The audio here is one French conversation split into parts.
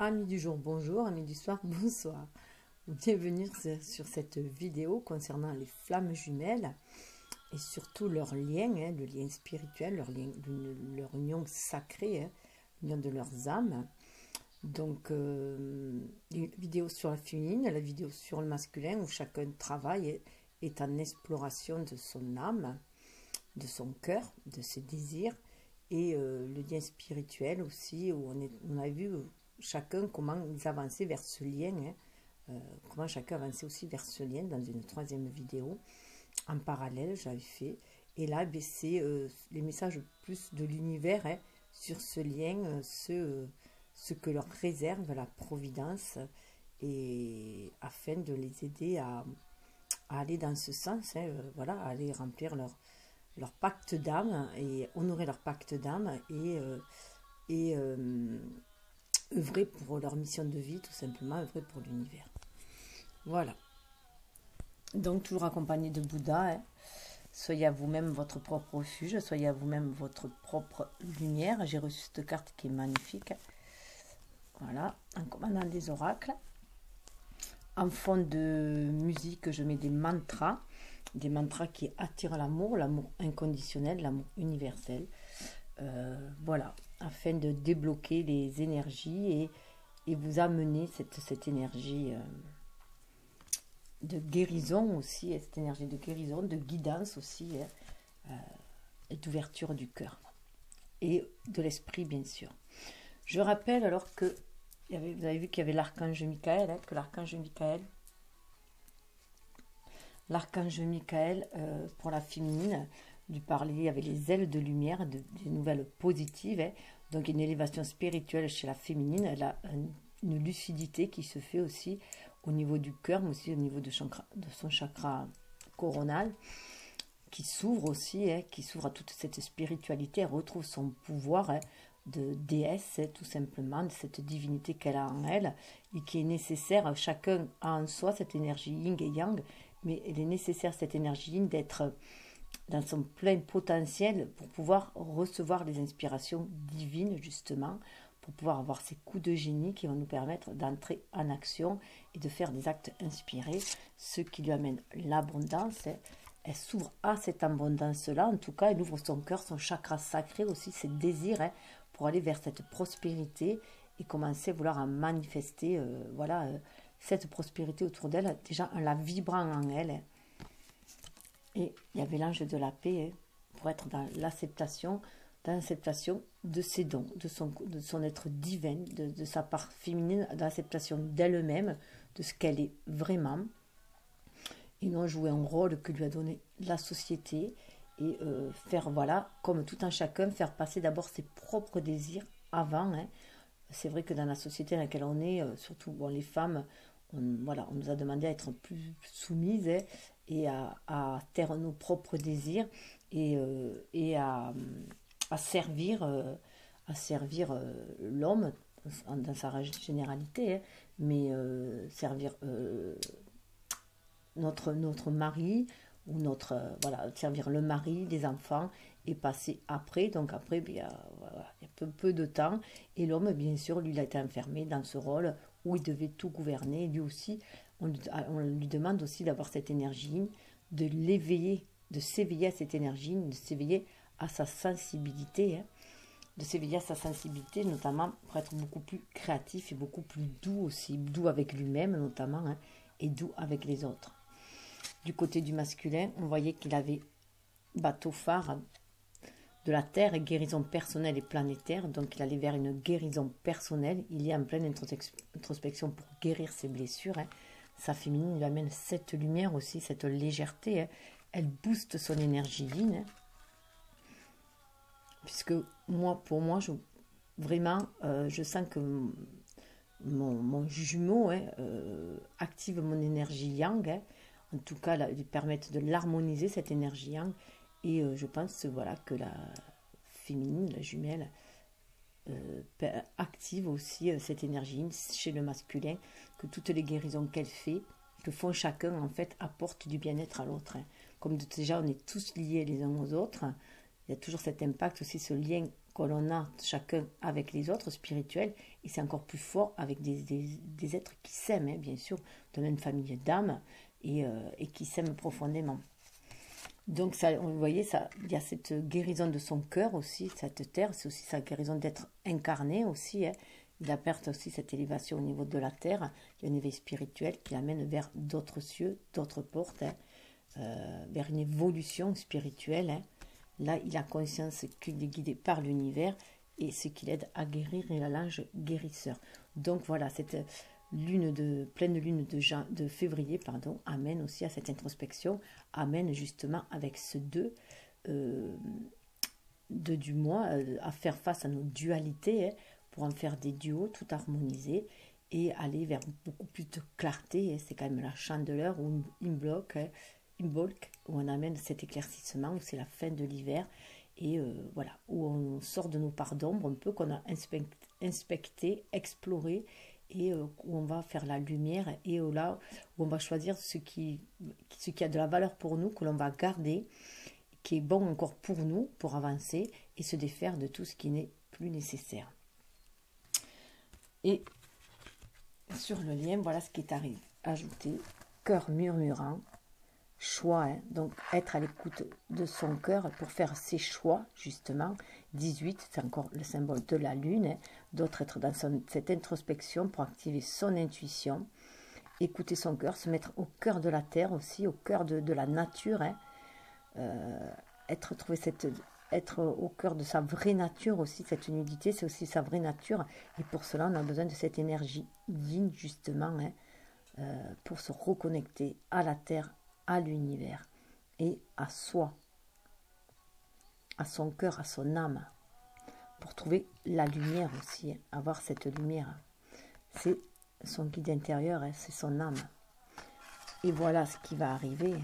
Amis du jour, bonjour, amis du soir, bonsoir. Bienvenue sur cette vidéo concernant les flammes jumelles et surtout leur lien, le lien spirituel, leur union sacrée, l'union de leurs âmes. Donc, une vidéo sur la féminine, la vidéo sur le masculin où chacun travaille est en exploration de son âme, de son cœur, de ses désirs et le lien spirituel aussi où on a vu chacun comment ils avançaient vers ce lien, comment chacun avançait aussi vers ce lien dans une troisième vidéo en parallèle j'avais fait. Et là c'est les messages plus de l'univers sur ce lien, ce que leur réserve la providence, et afin de les aider à aller dans ce sens, voilà, à aller remplir leur pacte d'âme et honorer leur pacte d'âme et œuvrer pour leur mission de vie, tout simplement, œuvrer pour l'univers. Voilà. Donc, toujours accompagné de Bouddha. Soyez à vous-même votre propre refuge, soyez à vous-même votre propre lumière. J'ai reçu cette carte qui est magnifique. Voilà, en commandant des oracles. En fond de musique, je mets des mantras qui attirent l'amour inconditionnel, l'amour universel. Voilà, afin de débloquer les énergies et vous amener cette énergie de guérison aussi, cette énergie de guérison, de guidance aussi, et d'ouverture du cœur et de l'esprit, bien sûr. Je rappelle alors que vous avez vu qu'il y avait l'archange Michael, que l'archange Michael, pour la féminine, lui parlait, il y avait les ailes de lumière, des nouvelles positives, donc une élévation spirituelle chez la féminine. Elle a une lucidité qui se fait aussi au niveau du cœur, mais aussi au niveau de son chakra coronal, qui s'ouvre aussi, qui s'ouvre à toute cette spiritualité. Elle retrouve son pouvoir de déesse, tout simplement, de cette divinité qu'elle a en elle et qui est nécessaire. Chacun a en soi cette énergie yin et yang, mais il est nécessaire, cette énergie yin, d'être dans son plein potentiel pour pouvoir recevoir les inspirations divines, justement, pour pouvoir avoir ces coups de génie qui vont nous permettre d'entrer en action et de faire des actes inspirés, ce qui lui amène l'abondance. Elle s'ouvre à cette abondance-là, en tout cas, elle ouvre son cœur, son chakra sacré aussi, ses désirs, pour aller vers cette prospérité et commencer à vouloir en manifester, voilà, cette prospérité autour d'elle, déjà en la vibrant en elle. Et il y avait l'ange de la paix, pour être dans l'acceptation de ses dons, de son être divin, de sa part féminine, dans l'acceptation d'elle-même, de ce qu'elle est vraiment, et non jouer un rôle que lui a donné la société, et faire, voilà, comme tout un chacun, faire passer d'abord ses propres désirs avant. C'est vrai que dans la société dans laquelle on est, surtout les femmes, on nous a demandé à être plus soumises, et à taire nos propres désirs et à servir, l'homme dans sa généralité, mais servir notre mari, ou servir le mari, les enfants, et passer après. Donc après, il y a peu de temps, et l'homme, bien sûr, lui, il a été enfermé dans ce rôle où il devait tout gouverner. Lui aussi, on lui demande aussi d'avoir cette énergie, de l'éveiller, de s'éveiller à cette énergie, de s'éveiller à sa sensibilité, notamment pour être beaucoup plus créatif et beaucoup plus doux aussi, doux avec lui-même notamment, et doux avec les autres. Du côté du masculin, on voyait qu'il avait bateau phare de la terre et guérison personnelle et planétaire, donc il allait vers une guérison personnelle. Il est en pleine introspection pour guérir ses blessures. Sa féminine lui amène cette lumière aussi, cette légèreté. Elle booste son énergie yin, puisque pour moi, je sens que mon jumeau active mon énergie yang, en tout cas lui permettre de l'harmoniser, cette énergie yang. Et je pense que la féminine, la jumelle, active aussi cette énergie chez le masculin, que toutes les guérisons qu'elle fait, que font chacun, en fait, apportent du bien-être à l'autre. Comme déjà on est tous liés les uns aux autres, il y a toujours cet impact aussi, ce lien que l'on a chacun avec les autres spirituels, et c'est encore plus fort avec des êtres qui s'aiment, bien sûr, de la même famille d'âmes, et qui s'aiment profondément. Donc, ça, vous voyez, ça, il y a cette guérison de son cœur aussi, cette terre, c'est aussi sa guérison d'être incarné aussi. Il apporte aussi cette élévation au niveau de la terre, il y a un éveil spirituel qui l'amène vers d'autres cieux, d'autres portes, vers une évolution spirituelle. Là, il a conscience qu'il est guidé par l'univers et ce qui l'aide à guérir est l'ange guérisseur. Donc voilà, cette pleine lune de février amène aussi à cette introspection, amène justement avec ce 2 du mois à faire face à nos dualités, pour en faire des duos tout harmonisés et aller vers beaucoup plus de clarté. C'est quand même la chandeleur ou une bloc où on amène cet éclaircissement, où c'est la fin de l'hiver, et voilà, où on sort de nos parts d'ombre un peu qu'on a inspecté, exploré, et où on va faire la lumière, et là où on va choisir ce qui a de la valeur pour nous, que l'on va garder, qui est bon encore pour nous, pour avancer, et se défaire de tout ce qui n'est plus nécessaire. Et sur le lien, voilà ce qui est arrivé. Ajouter cœur murmurant, choix, donc être à l'écoute de son cœur pour faire ses choix, justement. 18, c'est encore le symbole de la lune, d'autres être dans cette introspection pour activer son intuition, écouter son cœur, se mettre au cœur de la terre aussi, au cœur de la nature, être au cœur de sa vraie nature aussi, cette nudité, c'est aussi sa vraie nature, et pour cela on a besoin de cette énergie yin justement, pour se reconnecter à la terre, à l'univers et à soi, à son cœur, à son âme, pour trouver la lumière aussi, avoir cette lumière. C'est son guide intérieur, c'est son âme. Et voilà ce qui va arriver.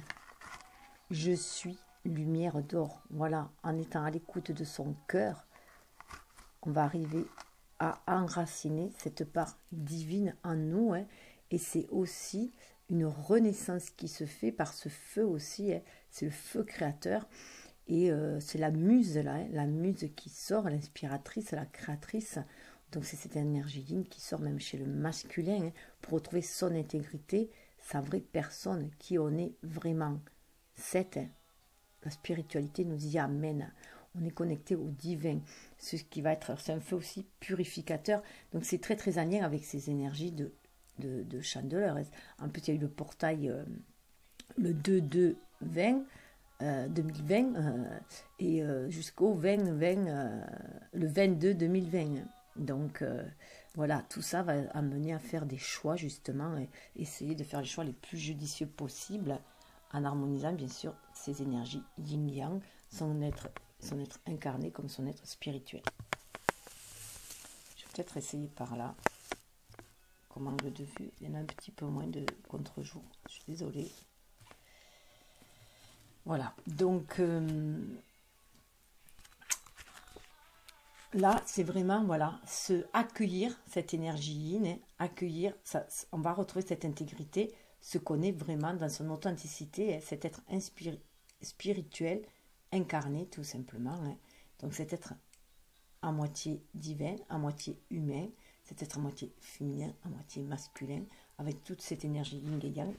Je suis lumière d'or. Voilà, en étant à l'écoute de son cœur, on va arriver à enraciner cette part divine en nous, et c'est aussi une renaissance qui se fait par ce feu aussi, c'est le feu créateur, et c'est la muse là, la muse qui sort, l'inspiratrice, la créatrice. Donc c'est cette énergie yin qui sort même chez le masculin, pour retrouver son intégrité, sa vraie personne, qui on est vraiment. La spiritualité nous y amène. On est connecté au divin, ce qui va être, c'est un feu aussi purificateur. Donc c'est très très en lien avec ces énergies de chandeleur. En plus, il y a eu le portail le 2-2-20 2020 et jusqu'au 20-20 le 22-2020. Donc voilà, tout ça va amener à faire des choix justement, et essayer de faire les choix les plus judicieux possibles, en harmonisant bien sûr ces énergies yin-yang, son être incarné comme son être spirituel. Je vais peut-être essayer par là. Comme angle de vue, il y en a un petit peu moins de contre-jour. Je suis désolée. Voilà, donc là, c'est vraiment, voilà, accueillir cette énergie yin, accueillir, ça, on va retrouver cette intégrité, se connaît vraiment dans son authenticité, cet être spirituel, incarné tout simplement. Donc cet être à moitié divin, à moitié humain, cet être à moitié féminin, à moitié masculin, avec toute cette énergie yin et yang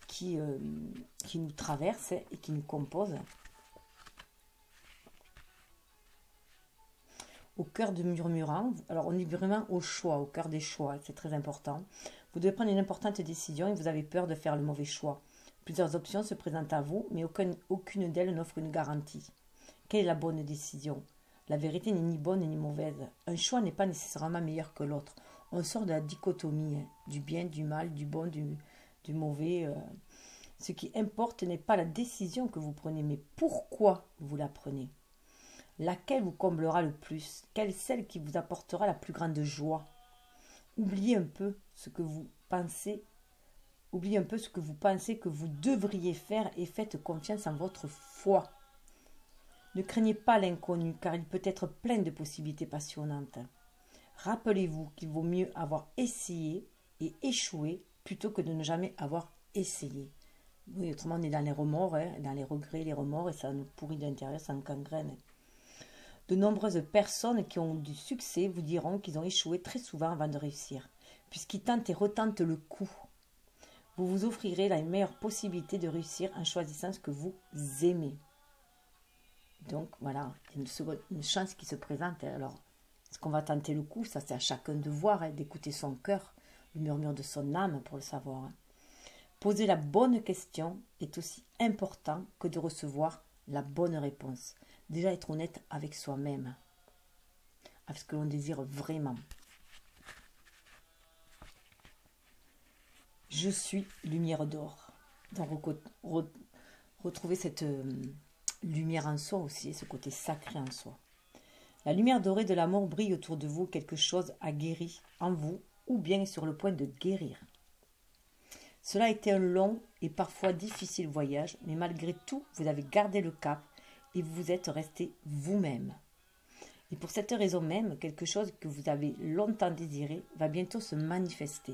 qui nous traverse et qui nous compose. Au cœur de murmurant, alors on est vraiment au choix, au cœur des choix, c'est très important. Vous devez prendre une importante décision et vous avez peur de faire le mauvais choix. Plusieurs options se présentent à vous, mais aucune d'elles n'offre une garantie. Quelle est la bonne décision? La vérité n'est ni bonne ni mauvaise. Un choix n'est pas nécessairement meilleur que l'autre. On sort de la dichotomie, du bien, du mal, du bon, du mauvais. Ce qui importe n'est pas la décision que vous prenez, mais pourquoi vous la prenez. Laquelle vous comblera le plus? Quelle est celle qui vous apportera la plus grande joie? Oubliez un peu ce que vous pensez. Oubliez un peu ce que vous pensez que vous devriez faire et faites confiance en votre foi. Ne craignez pas l'inconnu, car il peut être plein de possibilités passionnantes. Rappelez-vous qu'il vaut mieux avoir essayé et échoué plutôt que de ne jamais avoir essayé. Oui, autrement on est dans les remords, dans les regrets, les remords, et ça nous pourrit de l'intérieur, ça nous gangrène. De nombreuses personnes qui ont du succès vous diront qu'ils ont échoué très souvent avant de réussir, puisqu'ils tentent et retentent le coup. Vous vous offrirez la meilleure possibilité de réussir en choisissant ce que vous aimez. Donc voilà, il y a une chance qui se présente. Alors, est-ce qu'on va tenter le coup? Ça, c'est à chacun de voir, d'écouter son cœur, le murmure de son âme pour le savoir. Poser la bonne question est aussi important que de recevoir la bonne réponse. Déjà être honnête avec soi-même, avec ce que l'on désire vraiment. Je suis lumière d'or. Donc retrouver cette lumière en soi aussi, ce côté sacré en soi. La lumière dorée de l'amour brille autour de vous, quelque chose a guéri en vous ou bien est sur le point de guérir. Cela a été un long et parfois difficile voyage, mais malgré tout, vous avez gardé le cap et vous êtes resté vous-même. Et pour cette raison même, quelque chose que vous avez longtemps désiré va bientôt se manifester.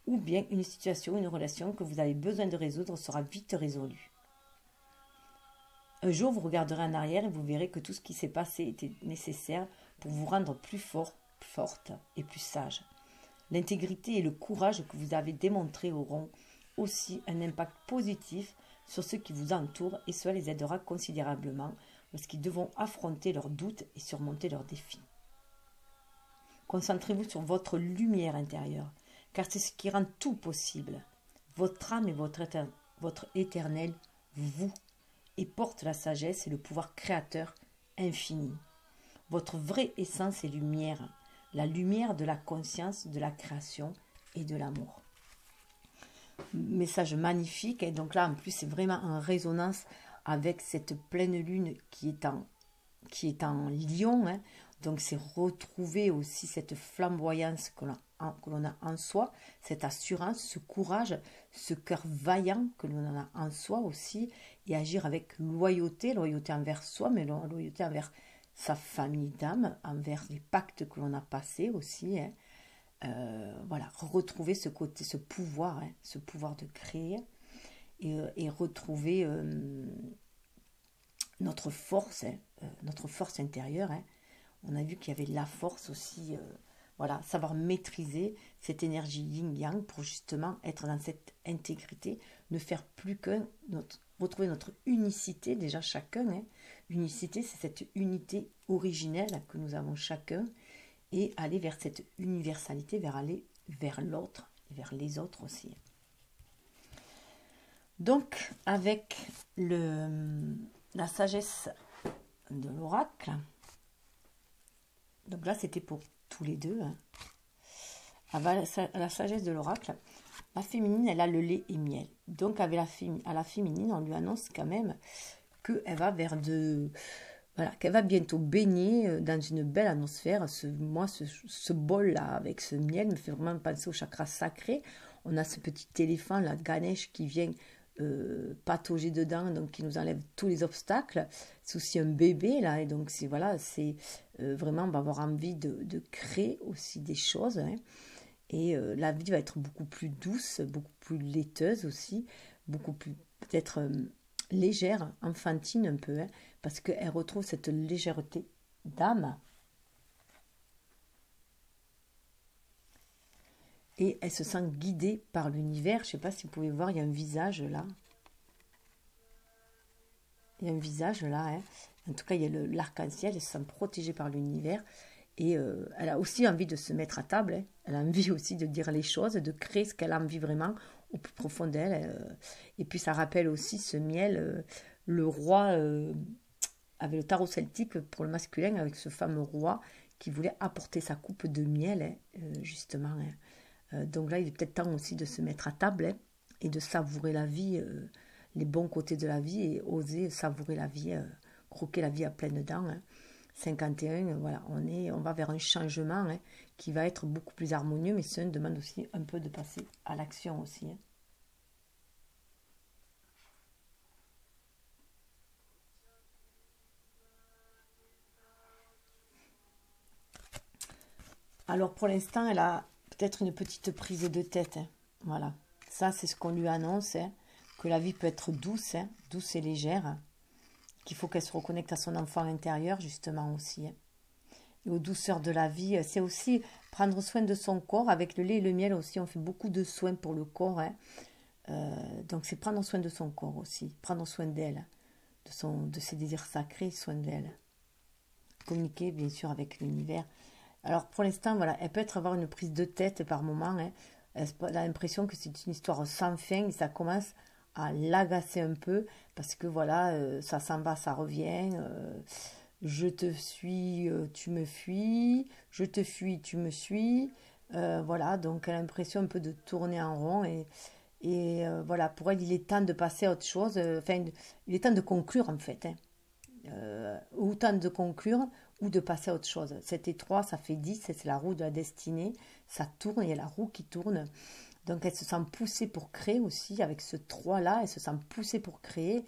Ou bien une situation, une relation que vous avez besoin de résoudre sera vite résolue. Un jour, vous regarderez en arrière et vous verrez que tout ce qui s'est passé était nécessaire pour vous rendre plus fort, forte et plus sage. L'intégrité et le courage que vous avez démontrés auront aussi un impact positif sur ceux qui vous entourent et cela les aidera considérablement lorsqu'ils devront affronter leurs doutes et surmonter leurs défis. Concentrez-vous sur votre lumière intérieure, car c'est ce qui rend tout possible. Votre âme est votre éternel vous, et porte la sagesse et le pouvoir créateur infini. Votre vraie essence est lumière, la lumière de la conscience, de la création et de l'amour. Message magnifique, et donc là en plus c'est vraiment en résonance avec cette pleine lune qui est en Lion, hein. Donc c'est retrouver aussi cette flamboyance que l'on a en soi, cette assurance, ce courage, ce cœur vaillant que l'on a en soi aussi, et agir avec loyauté envers soi, mais loyauté envers sa famille d'âme, envers les pactes que l'on a passés aussi, hein. Voilà, retrouver ce côté, ce pouvoir de créer, et retrouver notre force intérieure, hein. On a vu qu'il y avait la force aussi, voilà, savoir maîtriser cette énergie yin-yang pour justement être dans cette intégrité, ne faire plus qu'un, retrouver notre unicité déjà chacun, hein. Unicité, c'est cette unité originelle que nous avons chacun, et aller vers cette universalité, aller vers l'autre, et vers les autres aussi. Donc, avec la sagesse de l'oracle, donc là c'était pour tous les deux, hein. À la sagesse de l'oracle, la féminine, elle a le lait et miel. Donc à la féminine, on lui annonce quand même qu'elle va qu'elle va bientôt baigner dans une belle atmosphère. Ce bol-là, avec ce miel, me fait vraiment penser au chakra sacré. On a ce petit éléphant, la Ganesh, qui vient patauger dedans, donc qui nous enlève tous les obstacles. C'est aussi un bébé, là, et donc c'est vraiment, on va avoir envie de créer aussi des choses, hein. Et la vie va être beaucoup plus douce, beaucoup plus laiteuse aussi, beaucoup plus peut-être légère, enfantine un peu, hein, parce qu'elle retrouve cette légèreté d'âme. Et elle se sent guidée par l'univers. Je ne sais pas si vous pouvez voir, il y a un visage là. Il y a un visage là, hein. En tout cas, il y a l'arc-en-ciel, elle se sent protégée par l'univers. Et elle a aussi envie de se mettre à table, hein. Elle a envie aussi de dire les choses, de créer ce qu'elle a envie vraiment au plus profond d'elle. Et puis ça rappelle aussi ce miel, le roi avec le tarot celtique pour le masculin, avec ce fameux roi qui voulait apporter sa coupe de miel, hein, justement, hein. Donc là, il est peut-être temps aussi de se mettre à table, hein, et de savourer la vie, les bons côtés de la vie, et oser savourer la vie, croquer la vie à pleines dents, hein. 51, voilà, on va vers un changement, hein, qui va être beaucoup plus harmonieux, mais ça demande aussi un peu de passer à l'action aussi, hein. Alors pour l'instant, elle a peut-être une petite prise de tête, hein. Voilà, ça c'est ce qu'on lui annonce, hein, que la vie peut être douce, hein, douce et légère, qu'il faut qu'elle se reconnecte à son enfant intérieur, justement, aussi. Hein. Et aux douceurs de la vie, c'est aussi prendre soin de son corps. Avec le lait et le miel aussi, on fait beaucoup de soins pour le corps. Hein. Donc c'est prendre soin de son corps aussi, prendre soin d'elle, de ses désirs sacrés, soin d'elle. Communiquer, bien sûr, avec l'univers. Alors, pour l'instant, voilà, elle peut avoir une prise de tête par moment. Hein. Elle a l'impression que c'est une histoire sans fin et ça commence à l'agacer un peu parce que voilà, ça s'en va, ça revient. Je te suis, tu me fuis. Je te fuis, tu me suis. Voilà, donc elle a l'impression un peu de tourner en rond voilà, pour elle, il est temps de passer à autre chose. Enfin, il est temps de conclure en fait. Hein. Ou temps de conclure ou de passer à autre chose. 7 et 3, ça fait 10, c'est la roue de la destinée. Ça tourne, il y a la roue qui tourne. Donc elle se sent poussée pour créer aussi avec ce 3-là. Elle se sent poussée pour créer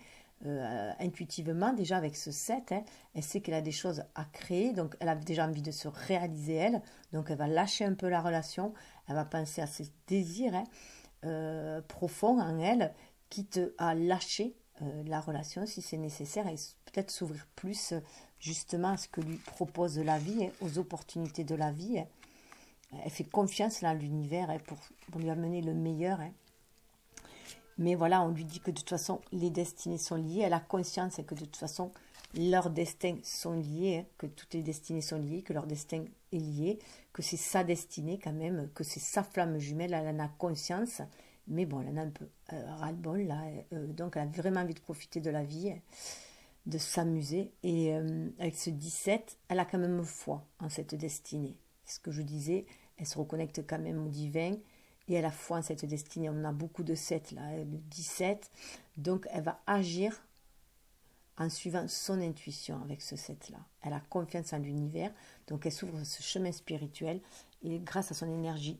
intuitivement déjà avec ce 7. Hein. Elle sait qu'elle a des choses à créer. Donc elle a déjà envie de se réaliser elle. Donc elle va lâcher un peu la relation. Elle va penser à ses désirs profonds en elle, quitte à lâcher la relation si c'est nécessaire et peut-être s'ouvrir plus justement à ce que lui propose la vie, aux opportunités de la vie. Elle fait confiance à l'univers pour lui amener le meilleur. Mais voilà, on lui dit que de toute façon, les destinées sont liées. Elle a conscience que de toute façon, leurs destins sont liés, que toutes les destinées sont liées, que leur destin est lié, que c'est sa destinée quand même, que c'est sa flamme jumelle. Elle en a conscience. Mais bon, elle en a un peu ras-le-bol là. Donc, elle a vraiment envie de profiter de la vie, de s'amuser. Et avec ce 17, elle a quand même foi en cette destinée. C'est ce que je disais, elle se reconnecte quand même au divin. Et elle a foi en cette destinée. On a beaucoup de 7 là, le 17. Donc, elle va agir en suivant son intuition avec ce 7 là. Elle a confiance en l'univers. Donc, elle s'ouvre ce chemin spirituel. Et grâce à son énergie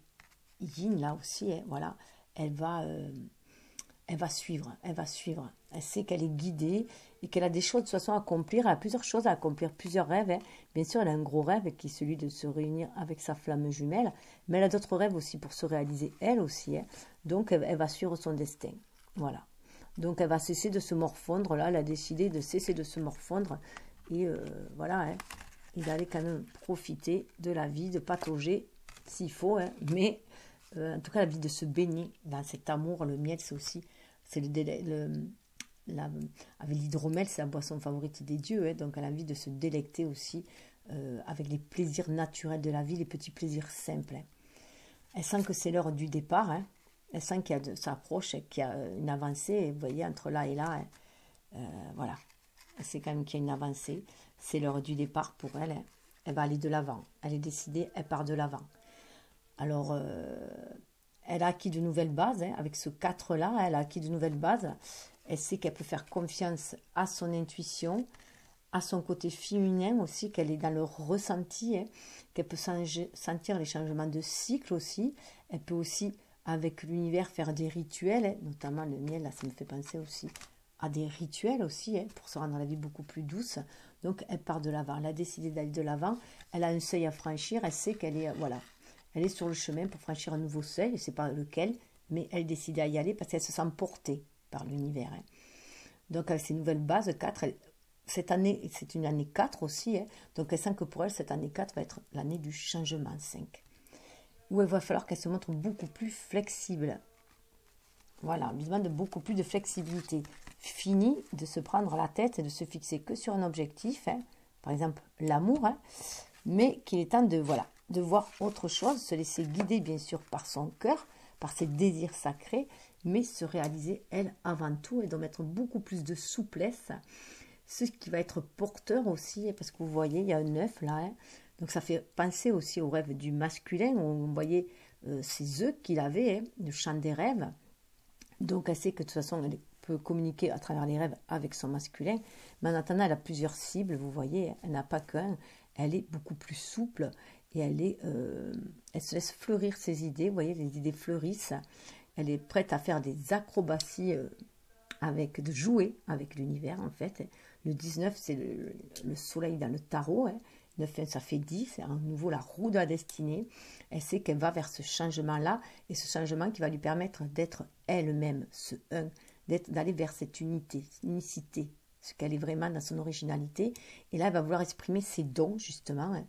yin là aussi, voilà. Elle va suivre, Elle sait qu'elle est guidée et qu'elle a des choses de toute façon à accomplir. Elle a plusieurs choses à accomplir, plusieurs rêves. Hein. Bien sûr, elle a un gros rêve qui est celui de se réunir avec sa flamme jumelle, mais elle a d'autres rêves aussi pour se réaliser, elle aussi. Hein. Donc, elle va suivre son destin. Voilà. Donc, elle va cesser de se morfondre. Là, elle a décidé de cesser de se morfondre. Et voilà, hein. Il allait quand même profiter de la vie, de patauger s'il faut, hein. Mais... en tout cas, la vie de se baigner dans cet amour. Le miel, c'est aussi, c'est avec l'hydromel, c'est la boisson favorite des dieux. Hein, donc, elle a envie de se délecter aussi avec les plaisirs naturels de la vie, les petits plaisirs simples. Hein. Elle sent que c'est l'heure du départ. Hein. Elle sent ça approche, qu'il y a une avancée. Vous voyez, entre là et là, hein, voilà. C'est quand même qu'il y a une avancée. C'est l'heure du départ pour elle. Hein. Elle va aller de l'avant. Elle est décidée, elle part de l'avant. Alors, elle a acquis de nouvelles bases, hein, avec ce 4-là, elle a acquis de nouvelles bases. Elle sait qu'elle peut faire confiance à son intuition, à son côté féminin aussi, qu'elle est dans le ressenti, hein, qu'elle peut sentir les changements de cycle aussi. Elle peut aussi, avec l'univers, faire des rituels, hein, notamment le miel, là, ça me fait penser aussi à des rituels aussi, hein, pour se rendre la vie beaucoup plus douce. Donc, elle part de l'avant, elle a décidé d'aller de l'avant, elle a un seuil à franchir, elle sait qu'elle est, voilà. Elle est sur le chemin pour franchir un nouveau seuil, je ne sais pas lequel, mais elle décide à y aller parce qu'elle se sent portée par l'univers. Hein. Donc, avec ces nouvelles bases, 4, cette année, c'est une année 4 aussi, hein, donc elle sent que pour elle, cette année 4 va être l'année du changement 5, où il va falloir qu'elle se montre beaucoup plus flexible. Voilà, on lui demande beaucoup plus de flexibilité. Fini de se prendre la tête et de se fixer que sur un objectif, hein, par exemple l'amour, hein, mais qu'il est temps de, voilà, de voir autre chose, se laisser guider bien sûr par son cœur, par ses désirs sacrés, mais se réaliser elle avant tout et de mettre beaucoup plus de souplesse, ce qui va être porteur aussi, parce que vous voyez, il y a un 9 là, hein, donc ça fait penser aussi au rêve du masculin, où on voyait ces œufs qu'il avait, hein, le chant des rêves, donc elle sait que de toute façon elle peut communiquer à travers les rêves avec son masculin, mais en attendant elle a plusieurs cibles, vous voyez, elle n'a pas qu'un, elle est beaucoup plus souple, et elle se laisse fleurir ses idées, vous voyez, les idées fleurissent. Elle est prête à faire des acrobaties, de jouer avec l'univers, en fait. Le 19, c'est le soleil dans le tarot. Hein. 9, ça fait 10, c'est à nouveau la roue de la destinée. Elle sait qu'elle va vers ce changement-là, et ce changement qui va lui permettre d'être elle-même, ce 1, d'aller vers cette unité, unicité, ce qu'elle est vraiment dans son originalité. Et là, elle va vouloir exprimer ses dons, justement. Hein.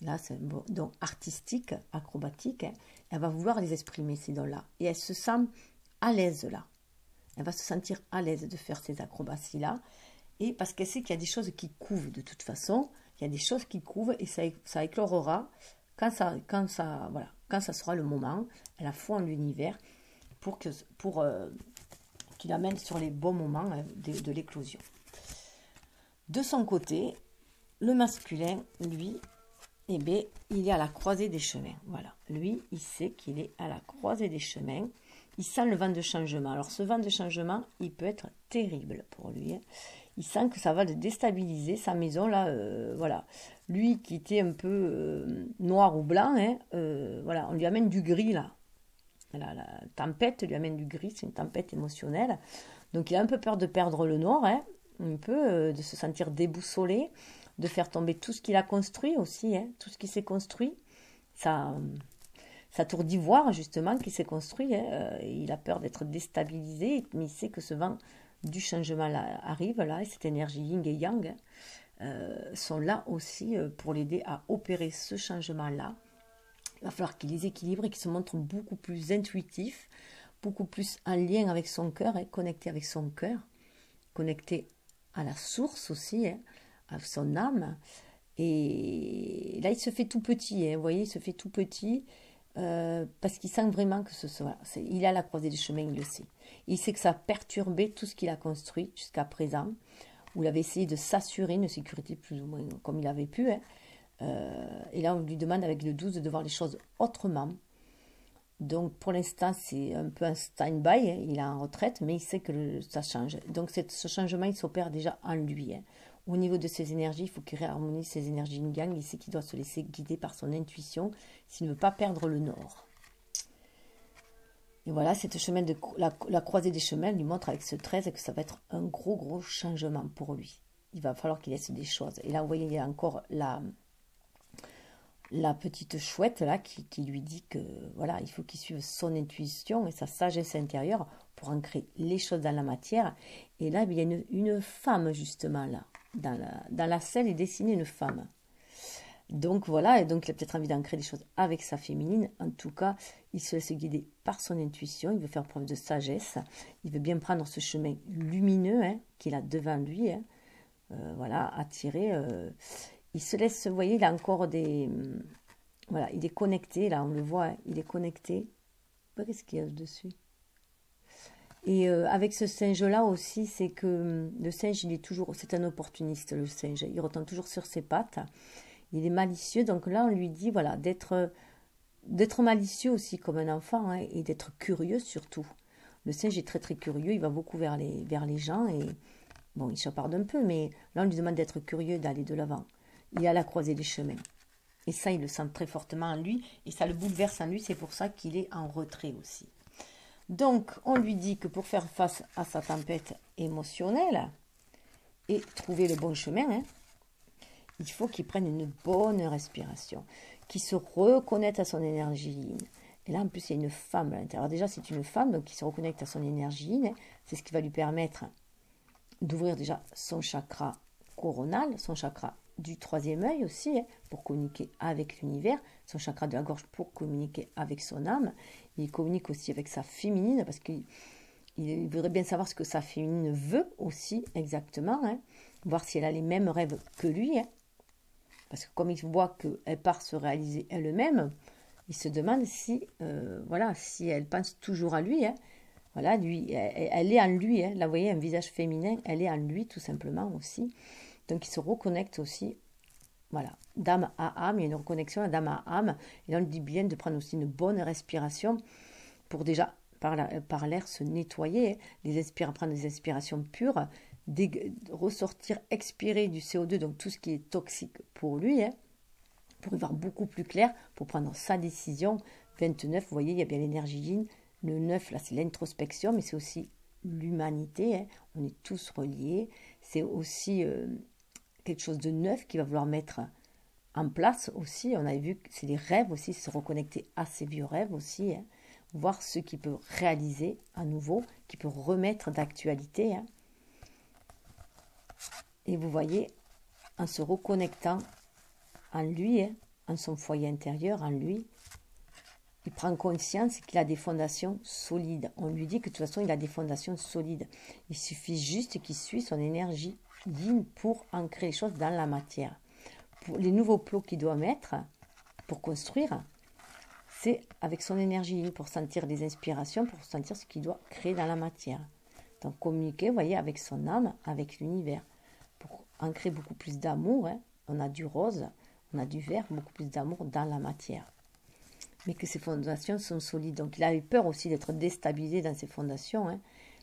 Là, c'est un don artistique, acrobatique. Hein. Elle va vouloir les exprimer, ces dons-là. Et elle se sent à l'aise, là. Elle va se sentir à l'aise de faire ces acrobaties-là. Et parce qu'elle sait qu'il y a des choses qui couvent, de toute façon. Il y a des choses qui couvent et ça éclorera quand ça sera le moment. Elle a foi en l'univers pour qu'il amène sur les bons moments de l'éclosion. De son côté, le masculin, lui, eh bien, il est à la croisée des chemins. Voilà. Lui, il sait qu'il est à la croisée des chemins. Il sent le vent de changement. Alors, ce vent de changement, il peut être terrible pour lui. Hein. Il sent que ça va le déstabiliser, sa maison, là, voilà. Lui, qui était un peu noir ou blanc, hein, voilà, on lui amène du gris, là. La tempête lui amène du gris, c'est une tempête émotionnelle. Donc, il a un peu peur de perdre le noir, hein, un peu, de se sentir déboussolé, de faire tomber tout ce qu'il a construit aussi, hein, tout ce qui s'est construit. Sa tour d'ivoire, justement, qui s'est construit, hein, il a peur d'être déstabilisé, mais il sait que ce vent du changement là, arrive, là, et cette énergie yin et yang sont là aussi pour l'aider à opérer ce changement-là. Il va falloir qu'il les équilibre et qu'il se montre beaucoup plus intuitif, beaucoup plus en lien avec son cœur, hein, connecté avec son cœur, connecté à la source aussi, hein, à son âme. Et là, il se fait tout petit, hein, vous voyez, il se fait tout petit parce qu'il sent vraiment que il est à la croisée des chemins, il le sait. Il sait que ça a perturbé tout ce qu'il a construit jusqu'à présent, où il avait essayé de s'assurer une sécurité plus ou moins comme il avait pu. Hein. Et là, on lui demande avec le 12 de voir les choses autrement. Donc, pour l'instant, c'est un peu un stand-by. Hein. Il est en retraite, mais il sait que ça change. Donc, ce changement, il s'opère déjà en lui. Hein. Au niveau de ses énergies, il faut qu'il réharmonise ses énergies yin-yang. Il sait qu'il doit se laisser guider par son intuition s'il ne veut pas perdre le nord. Et voilà, cette chemin la croisée des chemins lui montre avec ce 13 que ça va être un gros changement pour lui. Il va falloir qu'il laisse des choses. Et là, vous voyez, il y a encore la petite chouette là qui lui dit que voilà, il faut qu'il suive son intuition et sa sagesse intérieure pour ancrer les choses dans la matière. Et là, il y a une femme justement là. Dans la scène est dessinée une femme. Donc voilà, et donc il a peut-être envie d'ancrer des choses avec sa féminine. En tout cas, il se laisse guider par son intuition, il veut faire preuve de sagesse, il veut bien prendre ce chemin lumineux hein, qu'il a devant lui, hein, voilà, attirer. Il se laisse, vous voyez, il a encore des... voilà, il est connecté, là on le voit, hein, il est connecté. Qu'est-ce qu'il y a dessus? Et avec ce singe-là aussi, c'est que le singe, il est toujours... C'est un opportuniste, le singe. Il retombe toujours sur ses pattes. Il est malicieux, donc là on lui dit voilà d'être malicieux aussi comme un enfant hein, et d'être curieux surtout. Le singe est très curieux, il va beaucoup vers les gens et bon il chaparde un peu, mais là on lui demande d'être curieux, d'aller de l'avant. Il est à la croisée des chemins et ça il le sent très fortement en lui et ça le bouleverse en lui, c'est pour ça qu'il est en retrait aussi. Donc on lui dit que pour faire face à sa tempête émotionnelle et trouver le bon chemin, hein, il faut qu'il prenne une bonne respiration, qu'il se reconnecte à son énergie yin. Et là, en plus, il y a une femme à l'intérieur. Déjà, c'est une femme, donc qui se reconnecte à son énergie yin. C'est ce qui va lui permettre d'ouvrir déjà son chakra coronal, son chakra du troisième œil aussi, hein, pour communiquer avec l'univers, son chakra de la gorge pour communiquer avec son âme. Il communique aussi avec sa féminine, parce qu'il voudrait bien savoir ce que sa féminine veut aussi exactement, hein, voir si elle a les mêmes rêves que lui, hein. Parce que comme il voit qu'elle part se réaliser elle-même, il se demande si, voilà, si elle pense toujours à lui. Hein. Voilà, lui, elle est en lui. Hein. Là, vous voyez, un visage féminin, elle est en lui tout simplement aussi. Donc, il se reconnecte aussi, voilà, d'âme à âme. Il y a une reconnexion d'âme à âme. Et là, on lui dit bien de prendre aussi une bonne respiration pour déjà, par l'air, se nettoyer. Prendre des inspirations pures. Ressortir, expirer du CO2, donc tout ce qui est toxique pour lui, hein, pour y voir beaucoup plus clair, pour prendre sa décision. 29, vous voyez, il y a bien l'énergie yin. Le 9, là, c'est l'introspection, mais c'est aussi l'humanité. Hein. On est tous reliés. C'est aussi quelque chose de neuf qu'il va vouloir mettre en place aussi. On avait vu que c'est les rêves aussi, se reconnecter à ses vieux rêves aussi. Hein. Voir ce qu'il peut réaliser à nouveau, qu'il peut remettre d'actualité. Hein. Et vous voyez, en se reconnectant en lui, hein, en son foyer intérieur, en lui, il prend conscience qu'il a des fondations solides. On lui dit que de toute façon, il a des fondations solides. Il suffit juste qu'il suive son énergie yin pour ancrer les choses dans la matière. Pour les nouveaux plots qu'il doit mettre pour construire, c'est avec son énergie yin, pour sentir les inspirations, pour sentir ce qu'il doit créer dans la matière. Donc communiquer, vous voyez, avec son âme, avec l'univers. Pour ancrer beaucoup plus d'amour, hein. On a du rose, on a du vert, beaucoup plus d'amour dans la matière. Mais que ses fondations sont solides. Donc il a eu peur aussi d'être déstabilisé dans ses fondations. Hein.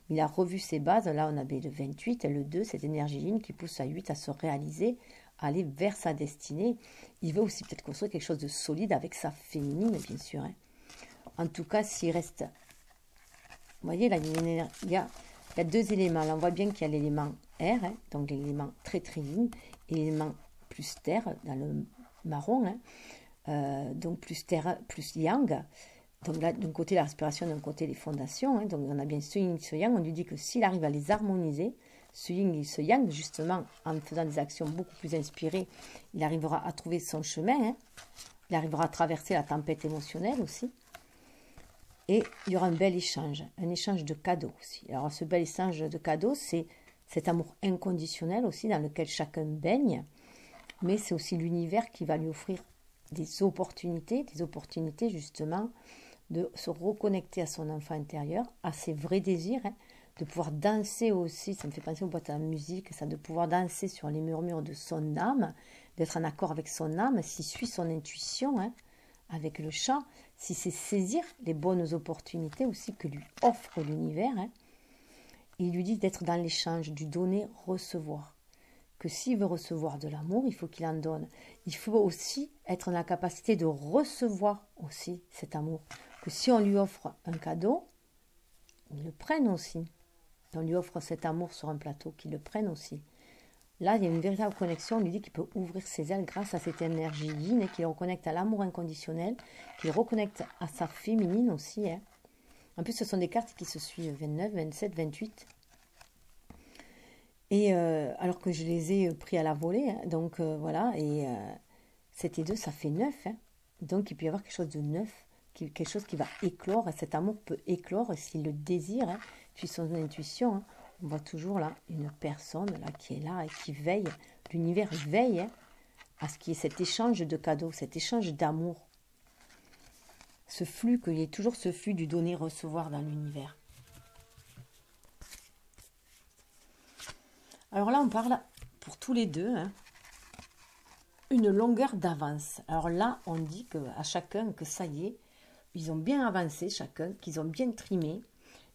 Il a revu ses bases. Là, on avait le 28 et le 2, cette énergie yin qui pousse à 8 à se réaliser, à aller vers sa destinée. Il veut aussi peut-être construire quelque chose de solide avec sa féminine, bien sûr. Hein. En tout cas, s'il reste... Vous voyez, là, il y a 2 éléments. Là, on voit bien qu'il y a l'élément air, hein, donc l'élément très très yin, et l'élément plus terre, dans le marron, hein. Donc plus terre, plus yang. Donc là, d'un côté la respiration, d'un côté les fondations. Hein. Donc on a bien ce yin, ce yang. On lui dit que s'il arrive à les harmoniser, ce yin et ce yang, justement, en faisant des actions beaucoup plus inspirées, il arrivera à trouver son chemin. Hein. Il arrivera à traverser la tempête émotionnelle aussi. Et il y aura un bel échange de cadeaux aussi. Alors ce bel échange de cadeaux, c'est cet amour inconditionnel aussi dans lequel chacun baigne. Mais c'est aussi l'univers qui va lui offrir des opportunités justement de se reconnecter à son enfant intérieur, à ses vrais désirs, hein, de pouvoir danser aussi, ça me fait penser aux boîtes à musique, ça, de pouvoir danser sur les murmures de son âme, d'être en accord avec son âme, s'il suit son intuition, hein, avec le chant, si c'est saisir les bonnes opportunités aussi que lui offre l'univers, hein. Il lui dit d'être dans l'échange, du donner-recevoir. Que s'il veut recevoir de l'amour, il faut qu'il en donne. Il faut aussi être dans la capacité de recevoir aussi cet amour. Que si on lui offre un cadeau, il le prenne aussi. On lui offre cet amour sur un plateau, qu'il le prenne aussi. Là, il y a une véritable connexion. On lui dit qu'il peut ouvrir ses ailes grâce à cette énergie yin et qu'il reconnecte à l'amour inconditionnel, qu'il reconnecte à sa féminine aussi. Hein. En plus, ce sont des cartes qui se suivent 29, 27, 28. Et alors que je les ai pris à la volée, hein, donc voilà, et 7 et 2, ça fait 9. Hein. Donc il peut y avoir quelque chose de neuf, quelque chose qui va éclore, et cet amour peut éclore s'il le désire, hein, puis son intuition. Hein. On voit toujours là une personne là, qui est là et qui veille, l'univers veille hein, à ce qu'il y ait cet échange de cadeaux, cet échange d'amour. Ce flux, qu'il y ait toujours ce flux du donner-recevoir dans l'univers. Alors là, on parle pour tous les deux, hein, une longueur d'avance. Alors là, on dit à chacun que ça y est, ils ont bien avancé chacun, qu'ils ont bien trimé,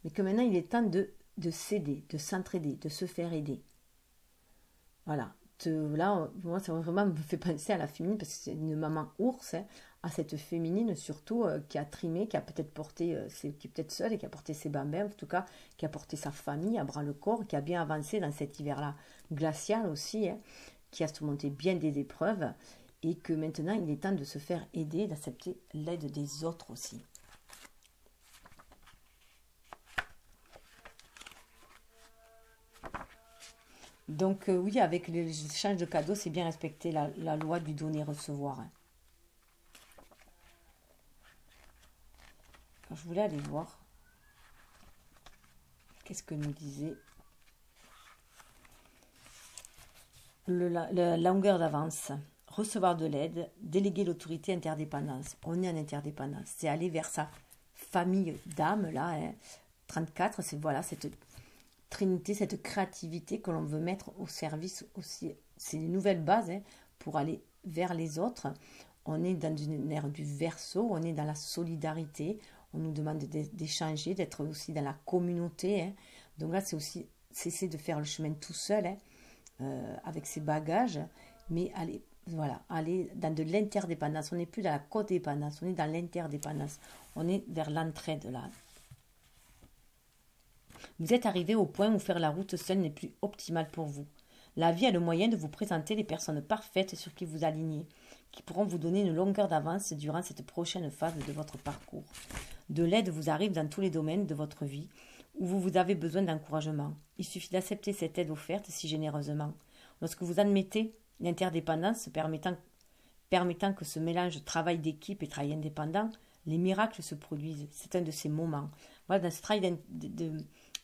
mais que maintenant il est temps de s'aider, de s'entraider, de se faire aider. Voilà. Là, moi, ça vraiment me fait penser à la féminine, parce que c'est une maman ours, hein, à cette féminine surtout qui a trimé, qui a peut-être porté, qui est peut-être seule et qui a porté ses bambins, en tout cas, qui a porté sa famille à bras le corps, qui a bien avancé dans cet hiver-là glacial aussi, hein, qui a surmonté bien des épreuves, et que maintenant, il est temps de se faire aider, d'accepter l'aide des autres aussi. Donc oui, avec l'échange de cadeaux, c'est bien respecter la loi du donner-recevoir. Hein. Alors, je voulais aller voir. Qu'est-ce que nous disait la longueur d'avance. Recevoir de l'aide, déléguer l'autorité, interdépendance. On est en interdépendance. C'est aller vers sa famille d'âme, là. Hein. 34, c'est voilà, cette trinité, cette créativité que l'on veut mettre au service aussi. C'est une nouvelle base hein, pour aller vers les autres. On est dans une ère du Verseau, on est dans la solidarité. On nous demande d'échanger, d'être aussi dans la communauté. Hein. Donc là, c'est aussi cesser de faire le chemin tout seul, hein, avec ses bagages, mais aller dans de l'interdépendance. On n'est plus dans la codépendance, on est dans l'interdépendance. On est vers l'entraide là. Vous êtes arrivé au point où faire la route seule n'est plus optimal pour vous. La vie a le moyen de vous présenter les personnes parfaites sur qui vous alignez, qui pourront vous donner une longueur d'avance durant cette prochaine phase de votre parcours. De l'aide vous arrive dans tous les domaines de votre vie où vous avez besoin d'encouragement. Il suffit d'accepter cette aide offerte si généreusement. Lorsque vous admettez l'interdépendance permettant que ce mélange de travail d'équipe et travail indépendant, les miracles se produisent. C'est un de ces moments. Voilà, dans ce travail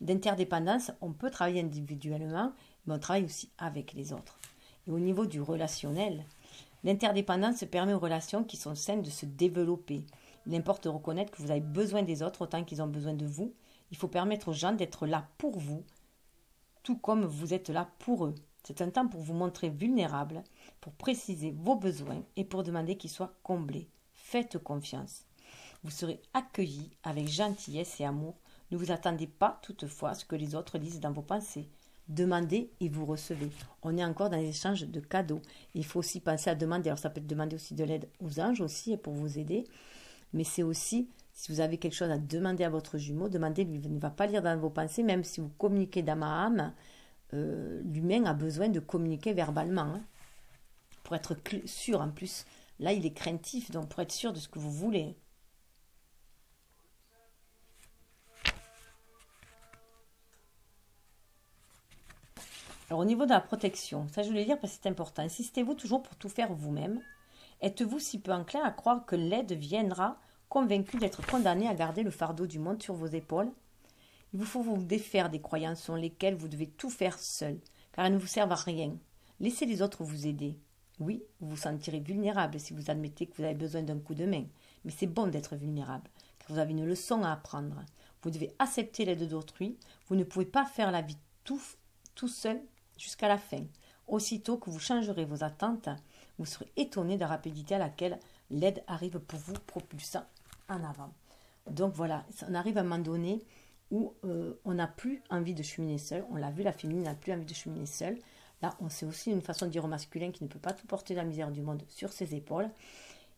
d'interdépendance, on peut travailler individuellement, mais on travaille aussi avec les autres. Et au niveau du relationnel, l'interdépendance permet aux relations qui sont saines de se développer. Il importe de reconnaître que vous avez besoin des autres autant qu'ils ont besoin de vous. Il faut permettre aux gens d'être là pour vous, tout comme vous êtes là pour eux. C'est un temps pour vous montrer vulnérable, pour préciser vos besoins et pour demander qu'ils soient comblés. Faites confiance. Vous serez accueillis avec gentillesse et amour. Ne vous attendez pas toutefois à ce que les autres lisent dans vos pensées. Demandez et vous recevez. On est encore dans les échanges de cadeaux. Il faut aussi penser à demander. Alors ça peut être demander aussi de l'aide aux anges aussi pour vous aider. Mais c'est aussi, si vous avez quelque chose à demander à votre jumeau, demandez-lui. Il ne va pas lire dans vos pensées, même si vous communiquez dans ma âme. L'humain a besoin de communiquer verbalement. Hein, pour être sûr en plus. Là, il est craintif, donc pour être sûr de ce que vous voulez. Alors au niveau de la protection, ça je voulais dire parce que c'est important. Insistez-vous toujours pour tout faire vous-même. Êtes-vous si peu enclin à croire que l'aide viendra, convaincu d'être condamné à garder le fardeau du monde sur vos épaules? Il vous faut vous défaire des croyances selon lesquelles vous devez tout faire seul, car elles ne vous servent à rien. Laissez les autres vous aider. Oui, vous vous sentirez vulnérable si vous admettez que vous avez besoin d'un coup de main, mais c'est bon d'être vulnérable, car vous avez une leçon à apprendre. Vous devez accepter l'aide d'autrui. Vous ne pouvez pas faire la vie tout seul jusqu'à la fin. Aussitôt que vous changerez vos attentes, vous serez étonné de la rapidité à laquelle l'aide arrive pour vous, propulsant en avant. Donc voilà, on arrive à un moment donné où on n'a plus envie de cheminer seul. On l'a vu, la féminine n'a plus envie de cheminer seule. Là, on sait aussi une façon de dire au masculin qui ne peut pas tout porter la misère du monde sur ses épaules.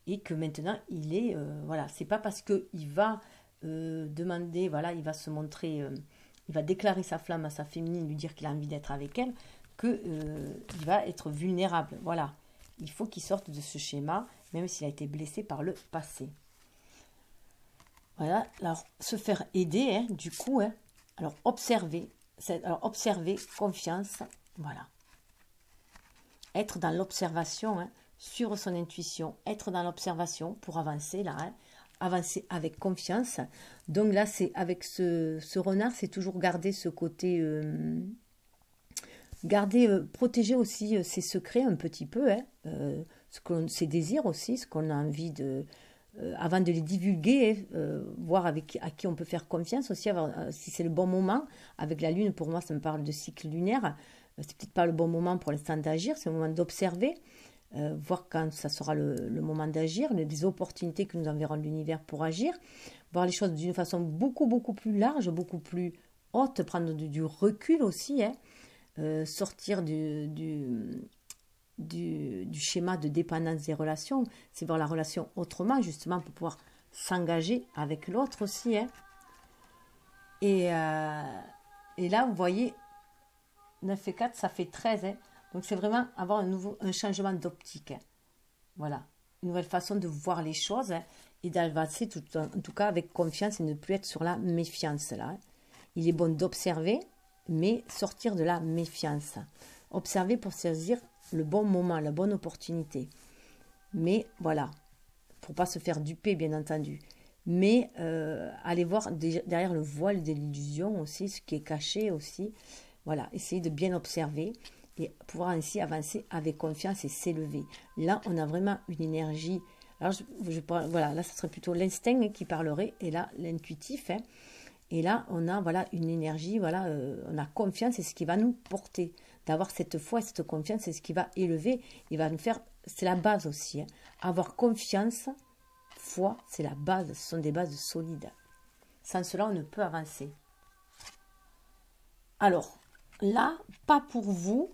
Et que maintenant, il est... voilà, c'est pas parce qu'il va demander, voilà, il va se montrer... il va déclarer sa flamme à sa féminine, lui dire qu'il a envie d'être avec elle, qu'il va être vulnérable. Voilà. Il faut qu'il sorte de ce schéma, même s'il a été blessé par le passé. Voilà. Alors, se faire aider, hein, du coup, hein. Alors, observer, confiance, voilà. Être dans l'observation, hein, suivre son intuition, être dans l'observation pour avancer, là, hein. Avancer avec confiance. Donc là, c'est avec ce renard, c'est toujours garder ce côté... protéger aussi ses secrets un petit peu, hein, ses désirs aussi, ce qu'on a envie de... avant de les divulguer, voir à qui on peut faire confiance aussi, si c'est le bon moment. Avec la lune, pour moi, ça me parle de cycle lunaire. C'est peut-être pas le bon moment pour l'instant d'agir, c'est le moment d'observer. Voir quand ça sera le moment d'agir, des opportunités que nous enverra l'univers pour agir, voir les choses d'une façon beaucoup, beaucoup plus large, beaucoup plus haute, prendre du recul aussi, hein, sortir du schéma de dépendance des relations, c'est voir la relation autrement, justement, pour pouvoir s'engager avec l'autre aussi. Hein. Et là, vous voyez, 9 et 4, ça fait 13, hein. Donc, c'est vraiment avoir un changement d'optique. Hein. Voilà. Une nouvelle façon de voir les choses, hein, et d'avancer, en tout cas, avec confiance et ne plus être sur la méfiance. Là, hein. Il est bon d'observer, mais sortir de la méfiance. Observer pour saisir le bon moment, la bonne opportunité. Mais voilà, pour pas se faire duper, bien entendu. Mais aller voir derrière le voile de l'illusion aussi, ce qui est caché aussi. Voilà, essayer de bien observer et pouvoir ainsi avancer avec confiance et s'élever. Là, on a vraiment une énergie. Alors, voilà, là, ça serait plutôt l'instinct qui parlerait, et là, l'intuitif. Hein. Et là, on a voilà une énergie, voilà, on a confiance, c'est ce qui va nous porter. D'avoir cette foi et cette confiance, c'est ce qui va élever, il va nous faire, c'est la base aussi. Hein. Avoir confiance, foi, c'est la base, ce sont des bases solides. Sans cela, on ne peut avancer. Alors, là, pas pour vous,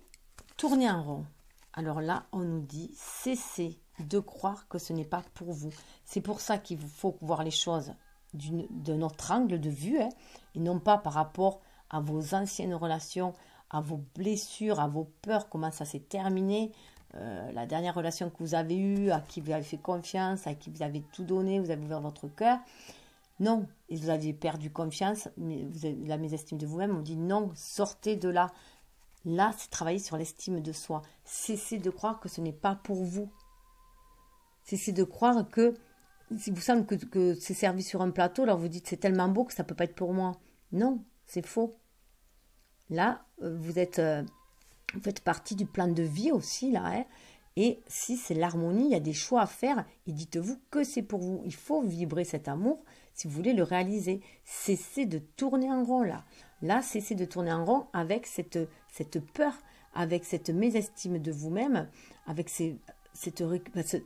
tournez en rond. Alors là, on nous dit, cessez de croire que ce n'est pas pour vous. C'est pour ça qu'il vous faut voir les choses de notre angle de vue, hein, et non pas par rapport à vos anciennes relations, à vos blessures, à vos peurs, comment ça s'est terminé, la dernière relation que vous avez eue, à qui vous avez fait confiance, à qui vous avez tout donné, vous avez ouvert votre cœur. Non, et vous aviez perdu confiance, mais vous avez la mésestime de vous-même, on dit non, sortez de là, Là, c'est travailler sur l'estime de soi. Cessez de croire que ce n'est pas pour vous. Cessez de croire que, si vous semble que c'est servi sur un plateau, alors vous dites c'est tellement beau que ça ne peut pas être pour moi. Non, c'est faux. Là, vous faites partie du plan de vie aussi, là. Hein, et si c'est l'harmonie, il y a des choix à faire. Et dites-vous que c'est pour vous. Il faut vibrer cet amour si vous voulez le réaliser. Cessez de tourner en rond, là. Là, cessez de tourner en rond avec cette peur, avec cette mésestime de vous-même, avec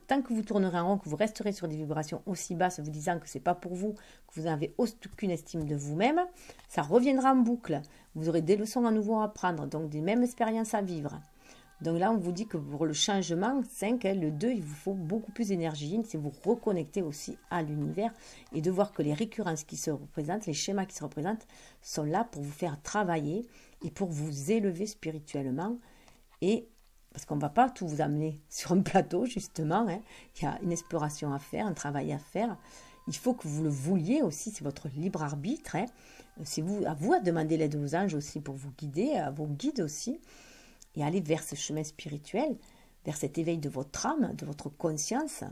tant que vous tournerez en rond, que vous resterez sur des vibrations aussi basses, vous disant que c'est pas pour vous, que vous n'avez aucune estime de vous-même, ça reviendra en boucle. Vous aurez des leçons à nouveau à apprendre, donc des mêmes expériences à vivre. Donc là, on vous dit que pour le changement, 5, le 2, il vous faut beaucoup plus d'énergie, c'est vous reconnecter aussi à l'univers et de voir que les récurrences qui se représentent, les schémas qui se représentent, sont là pour vous faire travailler et pour vous élever spirituellement. Et parce qu'on ne va pas tout vous amener sur un plateau, justement. Hein. Il y a une exploration à faire, un travail à faire. Il faut que vous le vouliez aussi, c'est votre libre arbitre. Hein. C'est à vous à demander l'aide aux anges aussi pour vous guider, à vos guides aussi. Et aller vers ce chemin spirituel, vers cet éveil de votre âme, de votre conscience,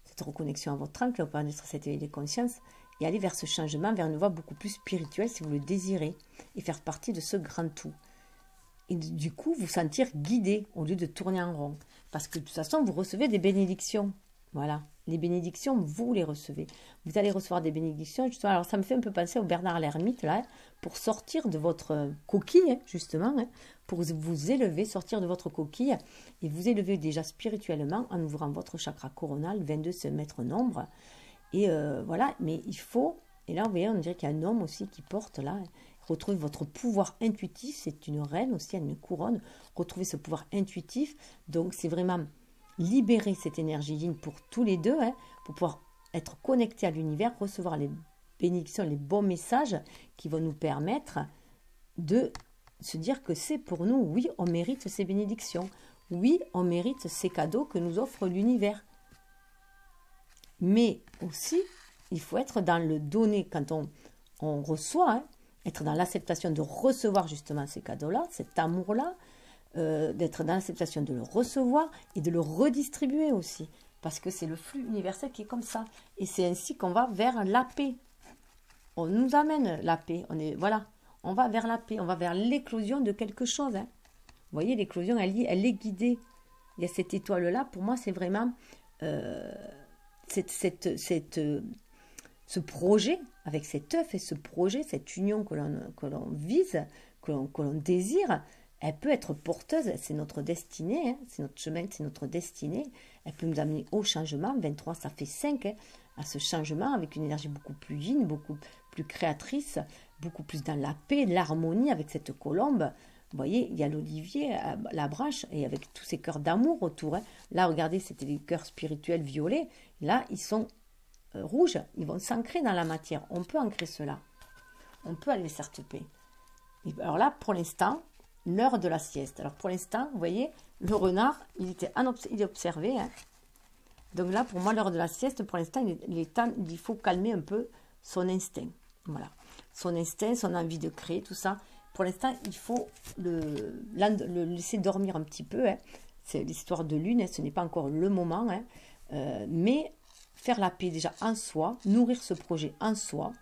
cette reconnexion à votre âme qui va permettre cet éveil de conscience, et aller vers ce changement, vers une voie beaucoup plus spirituelle si vous le désirez, et faire partie de ce grand tout. Et du coup, vous sentir guidé au lieu de tourner en rond. Parce que de toute façon, vous recevez des bénédictions. Voilà. Les bénédictions, vous les recevez. Vous allez recevoir des bénédictions. Justement, alors, ça me fait un peu penser au Bernard l'Ermite, là, pour sortir de votre coquille, justement, pour vous élever, sortir de votre coquille, et vous élever déjà spirituellement en ouvrant votre chakra coronal. 22, c'est mettre nombre. Et voilà, mais il faut, et là, vous voyez, on dirait qu'il y a un homme aussi qui porte, là, retrouver votre pouvoir intuitif, c'est une reine aussi, elle a une couronne, retrouver ce pouvoir intuitif, donc c'est vraiment libérer cette énergie yin pour tous les deux, hein, pour pouvoir être connecté à l'univers, recevoir les bénédictions, les bons messages qui vont nous permettre de se dire que c'est pour nous, oui, on mérite ces bénédictions, oui, on mérite ces cadeaux que nous offre l'univers. Mais aussi, il faut être dans le donner quand on reçoit, hein, être dans l'acceptation de recevoir justement ces cadeaux-là, cet amour-là, d'être dans l'acceptation de le recevoir et de le redistribuer aussi. Parce que c'est le flux universel qui est comme ça. Et c'est ainsi qu'on va vers la paix. On nous amène la paix. On va vers la paix. On va vers l'éclosion de quelque chose. Hein. Vous voyez, l'éclosion, elle est guidée. Il y a cette étoile-là. Pour moi, c'est vraiment ce projet, avec cet œuf et ce projet, cette union que l'on vise, que l'on désire, elle peut être porteuse, c'est notre destinée, hein, c'est notre chemin, c'est notre destinée. Elle peut nous amener au changement. 23, ça fait 5, hein, à ce changement avec une énergie beaucoup plus yin, beaucoup plus créatrice, beaucoup plus dans la paix, l'harmonie avec cette colombe. Vous voyez, il y a l'olivier, la branche, et avec tous ces cœurs d'amour autour. Hein. Là, regardez, c'était des cœurs spirituels violets. Là, ils sont rouges, ils vont s'ancrer dans la matière. On peut ancrer cela. On peut aller vers cette paix. Et alors là, pour l'instant, l'heure de la sieste. Alors pour l'instant, vous voyez, le renard, il est observé. Hein. Donc là, pour moi, l'heure de la sieste, pour l'instant, il faut calmer un peu son instinct. Voilà. Son instinct, son envie de créer, tout ça. Pour l'instant, il faut le laisser dormir un petit peu. Hein. C'est l'histoire de lune, hein. Ce n'est pas encore le moment. Hein. Mais faire la paix déjà en soi, nourrir ce projet en soi,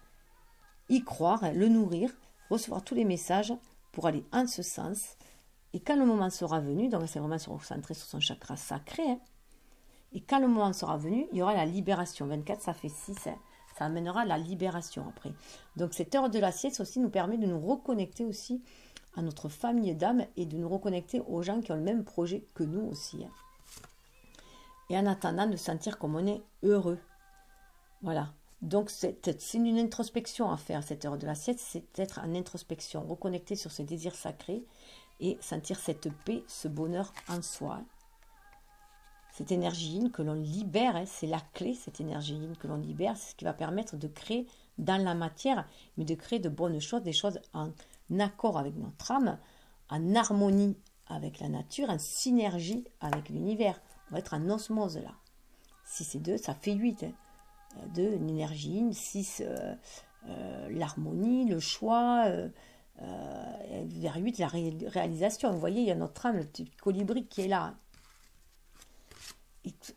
y croire, hein, le nourrir, recevoir tous les messages pour aller en ce sens. Et quand le moment sera venu, donc c'est vraiment se recentrer sur son chakra sacré, hein, et quand le moment sera venu, il y aura la libération. 24, ça fait 6, hein, ça amènera la libération après. Donc cette heure de la sieste aussi nous permet de nous reconnecter aussi à notre famille d'âme et de nous reconnecter aux gens qui ont le même projet que nous aussi. Hein. Et en attendant de sentir comme on est heureux. Voilà. Donc c'est une introspection à faire, cette heure de la sieste, c'est être en introspection, reconnecter sur ce désir sacré et sentir cette paix, ce bonheur en soi. Cette énergie yin que l'on libère, hein, c'est la clé, cette énergie yin que l'on libère, c'est ce qui va permettre de créer dans la matière, mais de créer de bonnes choses, des choses en accord avec notre âme, en harmonie avec la nature, en synergie avec l'univers. On va être en osmose là. 6 et 2, ça fait 8. Hein. 2, une énergie yin, 6, l'harmonie, le choix, vers 8, la réalisation. Vous voyez, il y a notre âme, le petit colibri qui est là.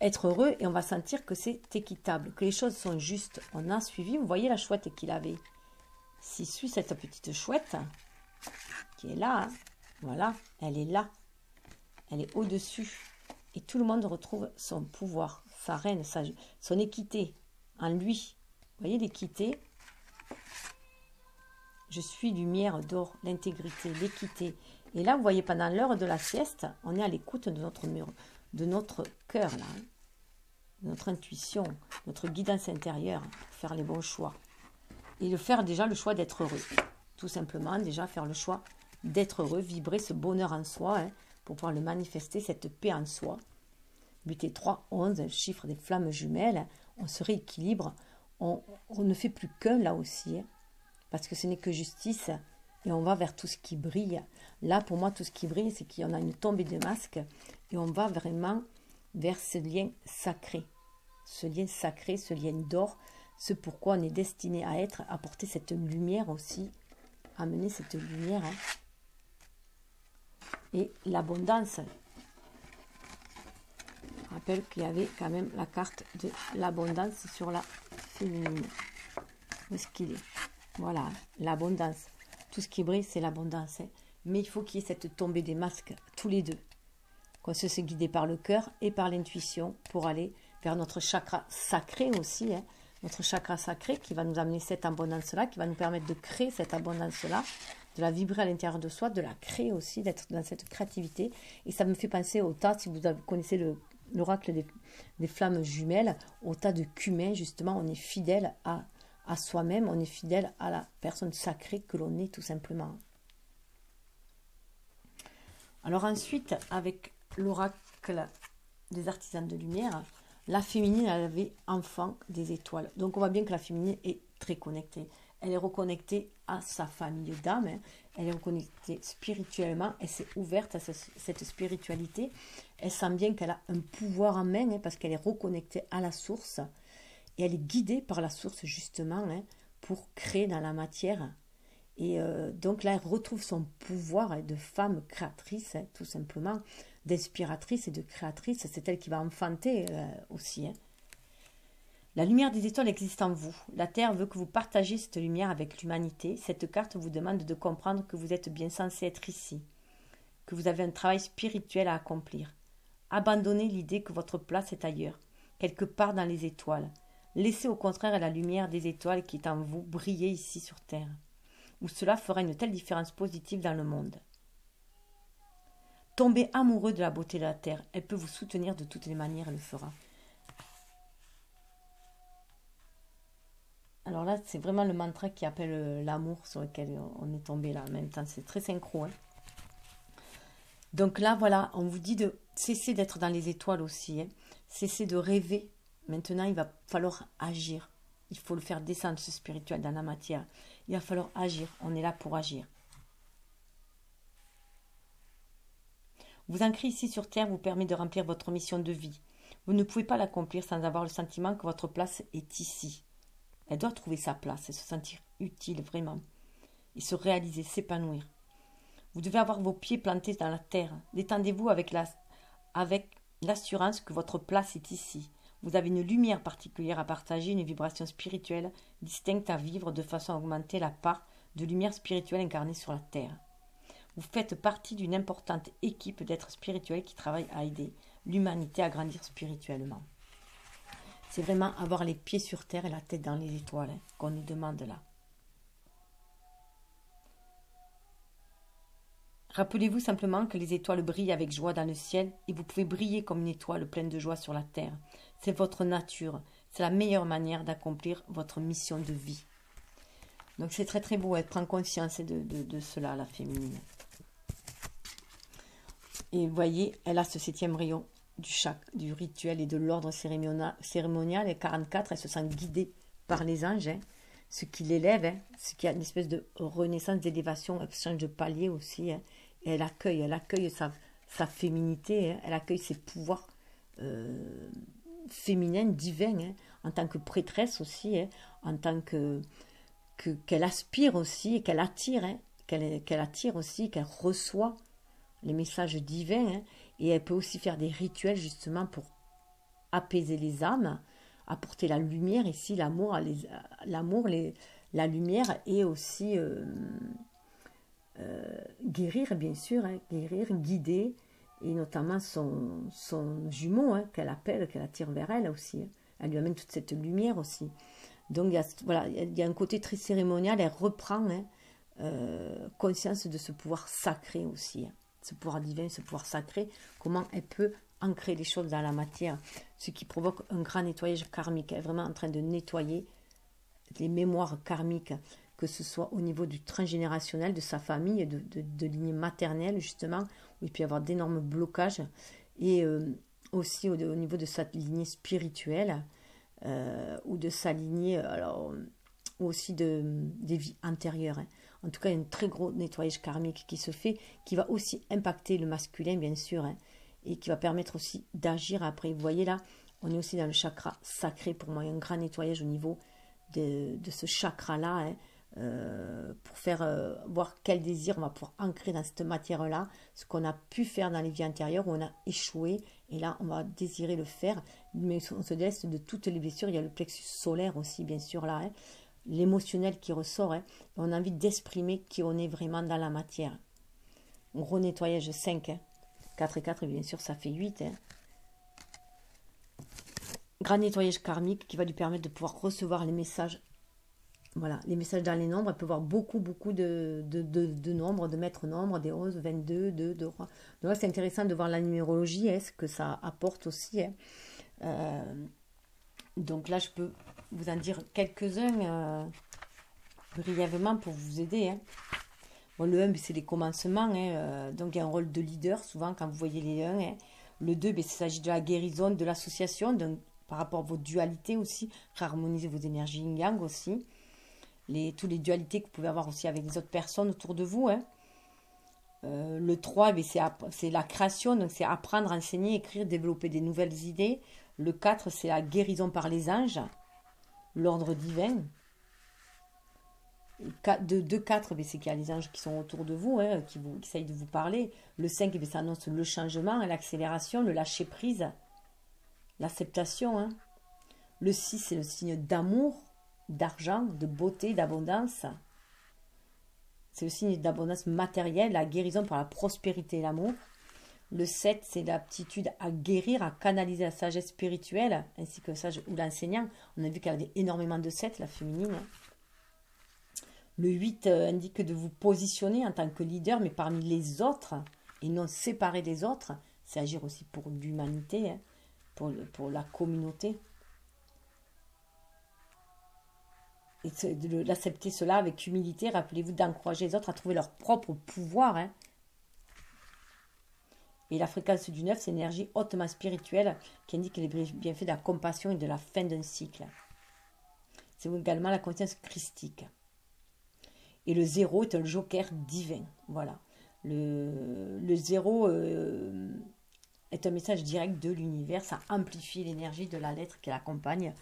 Être heureux, et on va sentir que c'est équitable, que les choses sont justes. On a suivi, vous voyez la chouette qu'il avait. S'il suit cette petite chouette, qui est là, hein, voilà, elle est là. Elle est au-dessus. Et tout le monde retrouve son pouvoir, sa reine, son équité en lui. Vous voyez l'équité? Je suis lumière d'or, l'intégrité, l'équité. Et là, vous voyez, pendant l'heure de la sieste, on est à l'écoute de notre mur, de notre cœur, là, hein, de notre intuition, notre guidance intérieure, pour faire les bons choix. Et faire déjà le choix d'être heureux. Tout simplement, déjà faire le choix d'être heureux, vibrer ce bonheur en soi, hein, pour pouvoir le manifester, cette paix en soi. 8 et 3, 11, chiffre des flammes jumelles, on se rééquilibre, on ne fait plus qu'un là aussi, hein, parce que ce n'est que justice, et on va vers tout ce qui brille. Là, pour moi, tout ce qui brille, c'est qu'on a une tombée de masques, et on va vraiment vers ce lien sacré, ce lien d'or, ce pourquoi on est destiné à être, à porter cette lumière aussi, amener cette lumière, hein. Et l'abondance. Je rappelle qu'il y avait quand même la carte de l'abondance sur la féminine. Où est-ce qu'il est? Voilà, l'abondance. Tout ce qui brille, c'est l'abondance, hein. Mais il faut qu'il y ait cette tombée des masques, tous les deux. Qu'on se laisse guider par le cœur et par l'intuition pour aller vers notre chakra sacré aussi, hein. Notre chakra sacré qui va nous amener cette abondance-là, qui va nous permettre de créer cette abondance-là, de la vibrer à l'intérieur de soi, de la créer aussi, d'être dans cette créativité. Et ça me fait penser au tas, si vous connaissez l'oracle des flammes jumelles, au tas de cumin, justement, on est fidèle à soi-même, on est fidèle à la personne sacrée que l'on est tout simplement. Alors ensuite, avec l'oracle des artisans de lumière, la féminine, elle avait enfant des étoiles. Donc on voit bien que la féminine est très connectée. Elle est reconnectée à sa famille d'âme, hein. Elle est reconnectée spirituellement, elle s'est ouverte à cette spiritualité. Elle sent bien qu'elle a un pouvoir en main, hein, parce qu'elle est reconnectée à la source. Et elle est guidée par la source justement, hein, pour créer dans la matière. Et donc là, elle retrouve son pouvoir, hein, de femme créatrice, hein, tout simplement, d'inspiratrice et de créatrice. C'est elle qui va enfanter aussi, hein. La lumière des étoiles existe en vous. La Terre veut que vous partagiez cette lumière avec l'humanité. Cette carte vous demande de comprendre que vous êtes bien censé être ici, que vous avez un travail spirituel à accomplir. Abandonnez l'idée que votre place est ailleurs, quelque part dans les étoiles. Laissez au contraire la lumière des étoiles qui est en vous briller ici sur Terre, où cela fera une telle différence positive dans le monde. Tombez amoureux de la beauté de la Terre. Elle peut vous soutenir de toutes les manières, elle le fera. Alors là, c'est vraiment le mantra qui appelle l'amour sur lequel on est tombé là. En même temps, c'est très synchro, hein. Donc là, voilà, on vous dit de cesser d'être dans les étoiles aussi, hein. Cesser de rêver. Maintenant, il va falloir agir. Il faut le faire descendre, ce spirituel, dans la matière. Il va falloir agir. On est là pour agir. Vous ancrer ici sur Terre vous permet de remplir votre mission de vie. Vous ne pouvez pas l'accomplir sans avoir le sentiment que votre place est ici. Elle doit trouver sa place et se sentir utile vraiment. Et se réaliser, s'épanouir. Vous devez avoir vos pieds plantés dans la terre. Détendez-vous avec l'assurance que votre place est ici. Vous avez une lumière particulière à partager, une vibration spirituelle distincte à vivre de façon à augmenter la part de lumière spirituelle incarnée sur la terre. Vous faites partie d'une importante équipe d'êtres spirituels qui travaillent à aider l'humanité à grandir spirituellement. C'est vraiment avoir les pieds sur terre et la tête dans les étoiles, hein, qu'on nous demande là. Rappelez-vous simplement que les étoiles brillent avec joie dans le ciel et vous pouvez briller comme une étoile pleine de joie sur la terre. C'est votre nature. C'est la meilleure manière d'accomplir votre mission de vie. Donc c'est très très beau, elle prend conscience de cela, la féminine. Et vous voyez, elle a ce 7e rayon du rituel et de l'ordre cérémonial. Et 44, elle se sent guidée par les anges, hein, ce qui l'élève, hein, ce qui a une espèce de renaissance, d'élévation, elle change de palier aussi. Hein, et elle accueille sa féminité, hein, elle accueille ses pouvoirs féminins, divins, hein, en tant que prêtresse aussi, hein, en tant qu'elle aspire aussi et qu'elle attire, hein, qu'elle attire aussi, qu'elle reçoit les messages divins, hein, et elle peut aussi faire des rituels justement pour apaiser les âmes, apporter la lumière ici, l'amour, la lumière, et aussi guérir, bien sûr, hein, guérir, guider, et notamment son jumeau, hein, qu'elle appelle, qu'elle attire vers elle aussi, hein. Elle lui amène toute cette lumière aussi. Donc voilà, il y a un côté très cérémonial, elle reprend, hein, conscience de ce pouvoir sacré aussi, hein, ce pouvoir divin, ce pouvoir sacré, comment elle peut ancrer les choses dans la matière, ce qui provoque un grand nettoyage karmique. Elle est vraiment en train de nettoyer les mémoires karmiques, que ce soit au niveau du transgénérationnel, de sa famille, de lignée maternelle justement, où il peut y avoir d'énormes blocages, et aussi au niveau de sa lignée spirituelle, ou de sa lignée, alors, ou aussi des vies antérieures, hein. En tout cas, il y a un très gros nettoyage karmique qui se fait, qui va aussi impacter le masculin, bien sûr, hein, et qui va permettre aussi d'agir après. Vous voyez là, on est aussi dans le chakra sacré. Pour moi, il y a un grand nettoyage au niveau de ce chakra-là, hein, pour faire voir quel désir on va pouvoir ancrer dans cette matière-là, ce qu'on a pu faire dans les vies antérieures où on a échoué, et là on va désirer le faire, mais on se délaisse de toutes les blessures. Il y a le plexus solaire aussi, bien sûr, là, hein, l'émotionnel qui ressort, hein, et on a envie d'exprimer qui on est vraiment dans la matière. Un gros nettoyage 5, hein. 4 et 4, bien sûr, ça fait 8, hein. Grand nettoyage karmique qui va lui permettre de pouvoir recevoir les messages. Voilà, les messages dans les nombres. Elle peut voir beaucoup de nombres, de maîtres nombres, des 11, 22, 2, 2, 3. Donc là, c'est intéressant de voir la numérologie, hein, ce que ça apporte aussi, hein. Donc là, je peux vous en dire quelques-uns brièvement pour vous aider, hein. Bon, le 1, c'est les commencements, hein, donc il y a un rôle de leader, souvent quand vous voyez les 1, hein. Le 2, il s'agit de la guérison, de l'association, par rapport à vos dualités aussi, réharmoniser vos énergies yin-yang aussi, toutes les dualités que vous pouvez avoir aussi avec les autres personnes autour de vous, hein. Le 3, c'est la création, donc c'est apprendre, enseigner, écrire, développer des nouvelles idées. Le 4, c'est la guérison par les anges, l'ordre divin. 2, 4, c'est qu'il y a les anges qui sont autour de vous, hein, qui essayent de vous parler. Le 5, ça annonce le changement, l'accélération, le lâcher-prise, l'acceptation, hein. Le 6, c'est le signe d'amour, d'argent, de beauté, d'abondance. C'est le signe d'abondance matérielle, la guérison par la prospérité et l'amour. Le 7, c'est l'aptitude à guérir, à canaliser la sagesse spirituelle, ainsi que le sage ou l'enseignant. On a vu qu'elle avait énormément de 7, la féminine. Le 8 indique de vous positionner en tant que leader, mais parmi les autres, et non séparé des autres. C'est agir aussi pour l'humanité, hein, pour la communauté. Et d'accepter cela avec humilité. Rappelez-vous d'encourager les autres à trouver leur propre pouvoir, hein. Et la fréquence du 9, c'est une énergie hautement spirituelle qui indique les bienfaits de la compassion et de la fin d'un cycle. C'est également la conscience christique. Et le 0 est un joker divin. Voilà. Le 0 est un message direct de l'univers. Ça amplifie l'énergie de la lettre qui l'accompagne.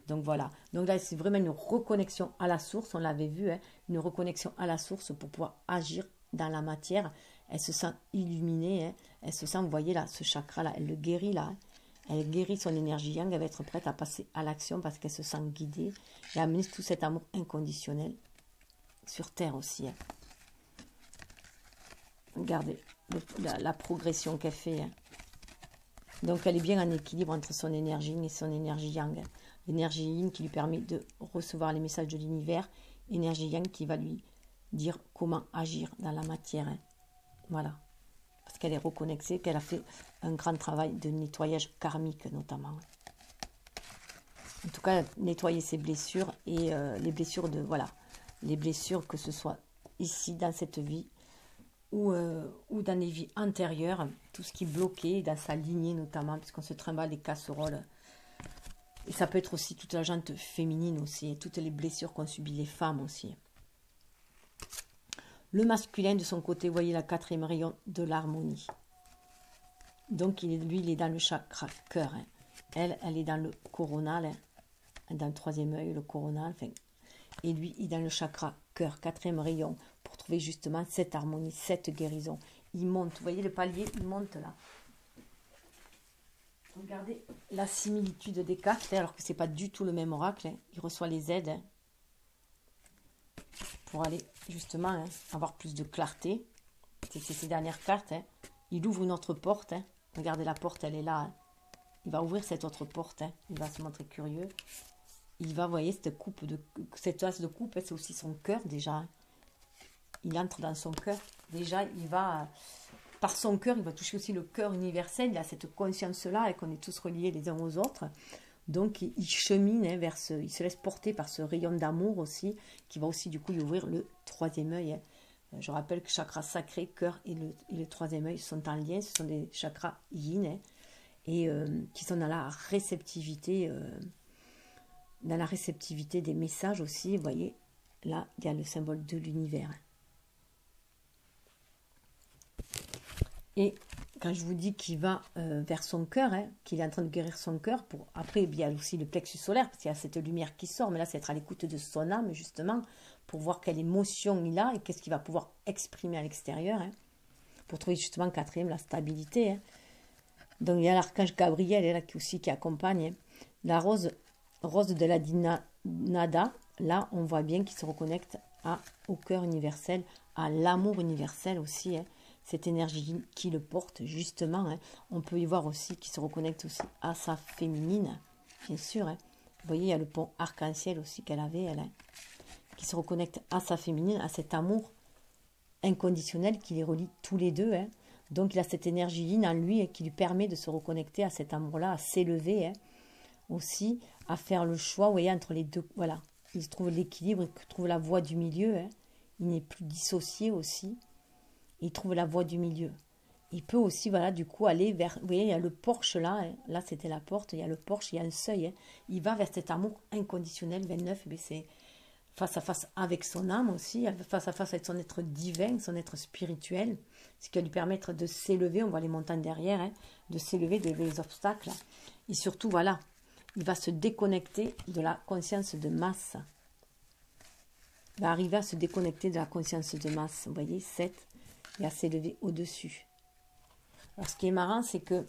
Donc voilà. Donc là, c'est vraiment une reconnexion à la source. On l'avait vu, hein, une reconnexion à la source pour pouvoir agir dans la matière. Elle se sent illuminée, hein. Elle se sent, vous voyez là, ce chakra-là, elle le guérit là, hein. Elle guérit son énergie yang, elle va être prête à passer à l'action parce qu'elle se sent guidée. Et amener tout cet amour inconditionnel sur Terre aussi, hein. Regardez la progression qu'elle fait, hein. Donc elle est bien en équilibre entre son énergie yin et son énergie yang, hein. L'énergie yin qui lui permet de recevoir les messages de l'univers, énergie yang qui va lui dire comment agir dans la matière, hein. Voilà. Parce qu'elle est reconnectée, qu'elle a fait un grand travail de nettoyage karmique notamment. En tout cas, nettoyer ses blessures et les blessures les blessures que ce soit ici dans cette vie ou dans les vies antérieures, tout ce qui est bloqué dans sa lignée notamment, puisqu'on se trimballe des casseroles. Et ça peut être aussi toute la jante féminine aussi, et toutes les blessures qu'ont subies les femmes aussi. Le masculin, de son côté, vous voyez la 4e rayon de l'harmonie. Donc, lui, il est dans le chakra cœur, hein. Elle est dans le coronal, hein, dans le 3e œil, le coronal. Enfin, et lui, il est dans le chakra cœur, 4e rayon, pour retrouver justement cette harmonie, cette guérison. Il monte, vous voyez le palier, il monte là. Regardez la similitude des cartes, alors que ce n'est pas du tout le même oracle. Hein. Il reçoit les aides pour aller justement avoir plus de clarté. C'est ces dernières cartes. Hein. Il ouvre une autre porte. Hein. Regardez la porte, elle est là. Hein. Il va ouvrir cette autre porte. Hein. Il va se montrer curieux. Il va, vous voyez, cette as de coupe, c'est aussi son cœur déjà. Hein. Il entre dans son cœur. Déjà, il va, par son cœur, il va toucher aussi le cœur universel. Il a cette conscience-là et qu'on est tous reliés les uns aux autres. Donc, il chemine vers il se laisse porter par ce rayon d'amour aussi, qui va aussi, du coup, lui ouvrir le troisième œil. Hein. Je rappelle que chakra sacré, cœur et le troisième œil sont en lien. Ce sont des chakras yin hein, et qui sont dans la réceptivité des messages aussi. Vous voyez, là, il y a le symbole de l'univers. Et quand je vous dis qu'il va vers son cœur, hein, qu'il est en train de guérir son cœur, après, il y a aussi le plexus solaire, parce qu'il y a cette lumière qui sort, mais là, c'est être à l'écoute de son âme, justement, pour voir quelle émotion il a et qu'est-ce qu'il va pouvoir exprimer à l'extérieur, hein, pour trouver justement, quatrième, la stabilité. Hein. Donc, il y a l'archange Gabriel là, qui accompagne. Hein. La rose de la Dinada, là, on voit bien qu'il se reconnecte au cœur universel, à l'amour universel aussi, hein. Cette énergie qui le porte, justement. Hein. On peut y voir aussi qu'il se reconnecte aussi à sa féminine, bien sûr. Hein. Vous voyez, il y a le pont arc-en-ciel aussi qu'elle avait, elle, hein, qui se reconnecte à sa féminine, à cet amour inconditionnel qui les relie tous les deux. Hein. Donc, il a cette énergie yin en lui qui lui permet de se reconnecter à cet amour-là, à s'élever hein, aussi, à faire le choix, vous voyez, entre les deux. Voilà, il trouve l'équilibre, il trouve la voie du milieu. Hein. Il n'est plus dissocié aussi. Il trouve la voie du milieu. Il peut aussi, voilà, du coup, aller vers... Vous voyez, il y a le porche là. Hein. Là, c'était la porte. Il y a le porche, il y a un seuil. Hein. Il va vers cet amour inconditionnel. 29, c'est face à face avec son âme aussi. Face à face avec son être divin, son être spirituel. Ce qui va lui permettre de s'élever. On voit les montagnes derrière. Hein, de s'élever, de lever les obstacles. Et surtout, voilà, il va se déconnecter de la conscience de masse. Il va arriver à se déconnecter de la conscience de masse. Vous voyez, 7. Et à s'élever au-dessus. Alors, ce qui est marrant, c'est que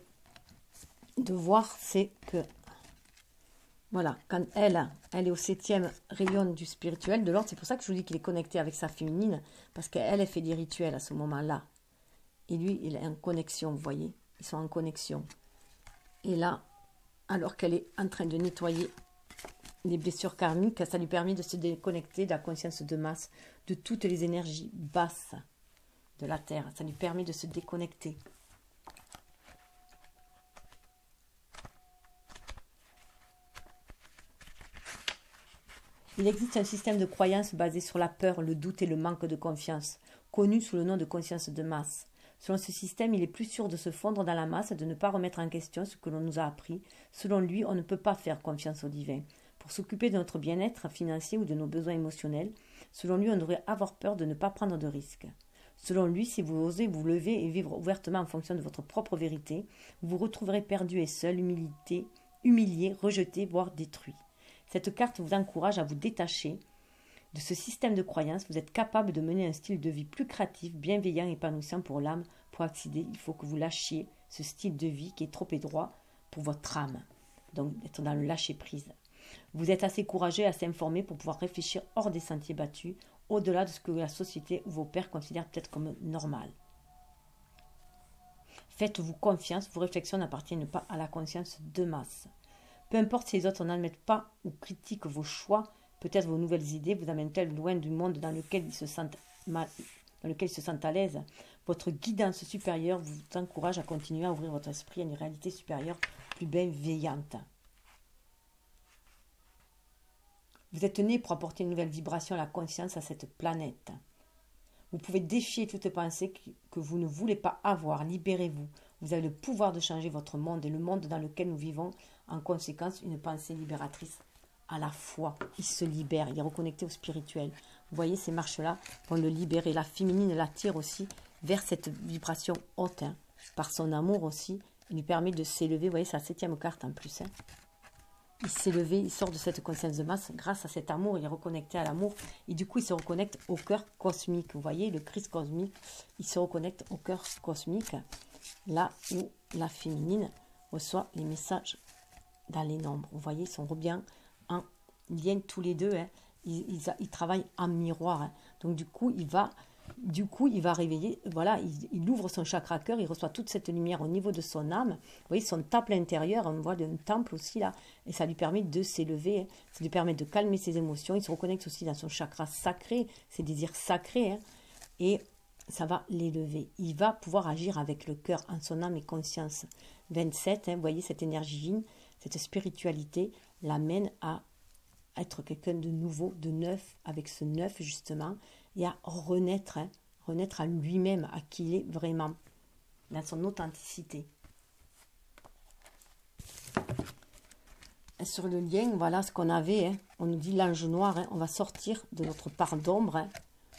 de voir, c'est que, voilà, quand elle est au 7e rayon du spirituel, de l'ordre, c'est pour ça que je vous dis qu'il est connecté avec sa féminine, parce qu'elle fait des rituels à ce moment-là. Et lui, il est en connexion, vous voyez, ils sont en connexion. Et là, alors qu'elle est en train de nettoyer les blessures karmiques, ça lui permet de se déconnecter de la conscience de masse, de toutes les énergies basses de la Terre. Ça lui permet de se déconnecter. Il existe un système de croyance basé sur la peur, le doute et le manque de confiance, connu sous le nom de conscience de masse. Selon ce système, il est plus sûr de se fondre dans la masse et de ne pas remettre en question ce que l'on nous a appris. Selon lui, on ne peut pas faire confiance au divin. Pour s'occuper de notre bien-être financier ou de nos besoins émotionnels, selon lui, on devrait avoir peur de ne pas prendre de risques. Selon lui, si vous osez vous lever et vivre ouvertement en fonction de votre propre vérité, vous vous retrouverez perdu et seul, humilié, rejeté, voire détruit. Cette carte vous encourage à vous détacher de ce système de croyance. Vous êtes capable de mener un style de vie plus créatif, bienveillant et épanouissant pour l'âme. Pour accéder, il faut que vous lâchiez ce style de vie qui est trop étroit pour votre âme. Donc, d'être dans le lâcher-prise. Vous êtes assez courageux à s'informer pour pouvoir réfléchir hors des sentiers battus, au-delà de ce que la société ou vos pairs considèrent peut-être comme normal. Faites-vous confiance, vos réflexions n'appartiennent pas à la conscience de masse. Peu importe si les autres n'admettent pas ou critiquent vos choix, peut-être vos nouvelles idées vous amènent-elles loin du monde dans lequel ils se sentent à l'aise. Votre guidance supérieure vous encourage à continuer à ouvrir votre esprit à une réalité supérieure plus bienveillante. Vous êtes né pour apporter une nouvelle vibration à la conscience à cette planète. Vous pouvez défier toute pensée que vous ne voulez pas avoir. Libérez-vous. Vous avez le pouvoir de changer votre monde et le monde dans lequel nous vivons. En conséquence, une pensée libératrice à la fois. Il se libère, il est reconnecté au spirituel. Vous voyez, ces marches-là vont le libérer. La féminine l'attire aussi vers cette vibration haute, hein, par son amour aussi. Il lui permet de s'élever. Vous voyez, c'est la 7e carte en plus. Hein. il s'est levé, il sort de cette conscience de masse grâce à cet amour, il est reconnecté à l'amour et du coup il se reconnecte au cœur cosmique. Vous voyez, le Christ cosmique, il se reconnecte au cœur cosmique, là où la féminine reçoit les messages dans les nombres. Vous voyez, ils sont bien en lien tous les deux, hein. Ils travaillent en miroir, hein. Donc du coup, il va réveiller, voilà, il ouvre son chakra cœur, il reçoit toute cette lumière au niveau de son âme. Vous voyez, son temple intérieur, on voit un temple aussi là, et ça lui permet de s'élever, hein. Ça lui permet de calmer ses émotions. Il se reconnecte aussi dans son chakra sacré, ses désirs sacrés, hein, et ça va l'élever. Il va pouvoir agir avec le cœur en son âme et conscience. 27, hein, vous voyez, cette énergie yin, cette spiritualité l'amène à être quelqu'un de nouveau, de neuf, avec ce neuf justement, et à renaître, hein, renaître à lui-même, à qui il est vraiment, dans son authenticité. Et sur le lien, voilà ce qu'on avait, hein, on nous dit l'ange noir, hein, on va sortir de notre part d'ombre, hein,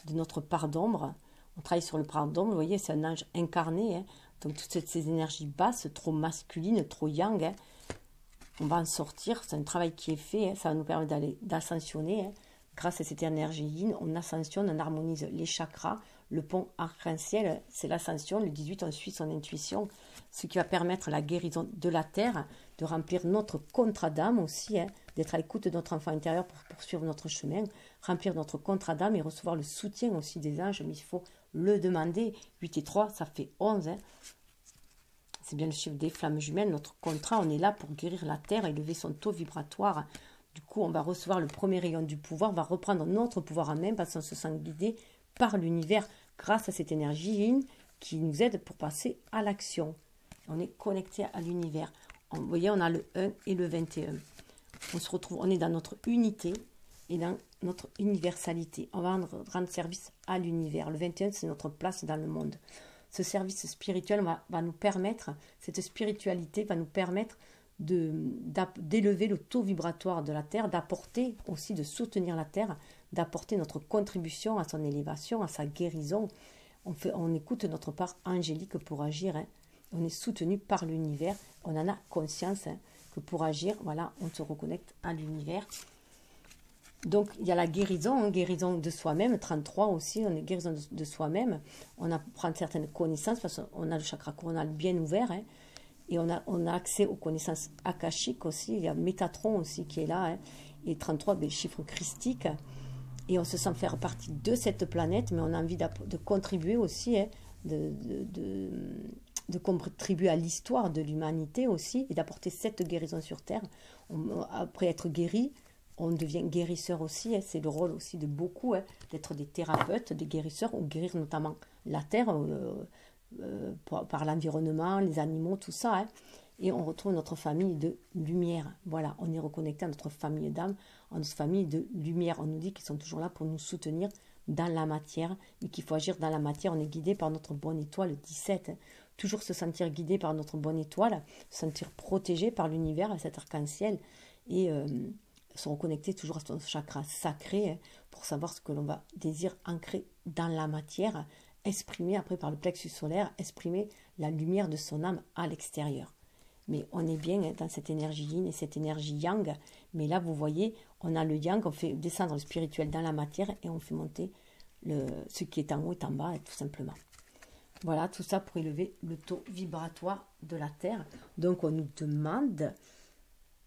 de notre part d'ombre. On travaille sur le part d'ombre, vous voyez, c'est un ange incarné, hein, donc toutes ces énergies basses, trop masculines, trop yang, hein, on va en sortir, c'est un travail qui est fait, hein, ça va nous permettre d'ascensionner, hein. Grâce à cette énergie yin, on ascensionne, on harmonise les chakras, le pont arc-en-ciel, c'est l'ascension, le 18, on suit son intuition, ce qui va permettre la guérison de la terre, de remplir notre contrat d'âme aussi, hein, d'être à l'écoute de notre enfant intérieur pour poursuivre notre chemin, remplir notre contrat d'âme et recevoir le soutien aussi des anges, mais il faut le demander. 8 et 3, ça fait 11, hein. C'est bien le chiffre des flammes jumelles, notre contrat, on est là pour guérir la terre et élever son taux vibratoire. Du coup, on va recevoir le premier rayon du pouvoir, on va reprendre notre pouvoir en main parce qu'on se sent guidé par l'univers grâce à cette énergie yin qui nous aide pour passer à l'action. On est connecté à l'univers. Vous voyez, on a le 1 et le 21. On se retrouve, on est dans notre unité et dans notre universalité. On va rendre service à l'univers. Le 21, c'est notre place dans le monde. Ce service spirituel va nous permettre, cette spiritualité va nous permettre d'élever le taux vibratoire de la Terre, d'apporter aussi, de soutenir la Terre, d'apporter notre contribution à son élévation, à sa guérison. On écoute notre part angélique pour agir, hein. On est soutenu par l'univers, on en a conscience, hein, que pour agir, voilà, on se reconnecte à l'univers. Donc, il y a la guérison, hein, guérison de soi-même, 33 aussi, on est guérison de soi-même. On apprend certaines connaissances parce qu'on a le chakra coronal bien ouvert, hein, et on a accès aux connaissances akashiques aussi. Il y a Métatron aussi qui est là, hein, et 33, ben, chiffre christique. Et on se sent faire partie de cette planète, mais on a envie de contribuer aussi, hein, de contribuer à l'histoire de l'humanité aussi, et d'apporter cette guérison sur Terre. Après être guéri, on devient guérisseur aussi, hein, c'est le rôle aussi de beaucoup, hein, d'être des thérapeutes, des guérisseurs, ou guérir notamment la Terre par l'environnement, les animaux, tout ça. Hein, et on retrouve notre famille de lumière. Voilà, on est reconnecté à notre famille d'âme, à notre famille de lumière. On nous dit qu'ils sont toujours là pour nous soutenir dans la matière, et qu'il faut agir dans la matière. On est guidé par notre bonne étoile 17. Hein. Toujours se sentir guidé par notre bonne étoile, se sentir protégé par l'univers, à cet arc-en-ciel, et se reconnecter toujours à son chakra sacré, hein, pour savoir ce que l'on va désirer ancrer dans la matière, exprimer après par le plexus solaire, exprimer la lumière de son âme à l'extérieur. Mais on est bien, hein, dans cette énergie yin et cette énergie yang, mais là vous voyez, on a le yang, on fait descendre le spirituel dans la matière et on fait monter ce qui est en haut et en bas, hein, tout simplement. Voilà, tout ça pour élever le taux vibratoire de la Terre. Donc on nous demande,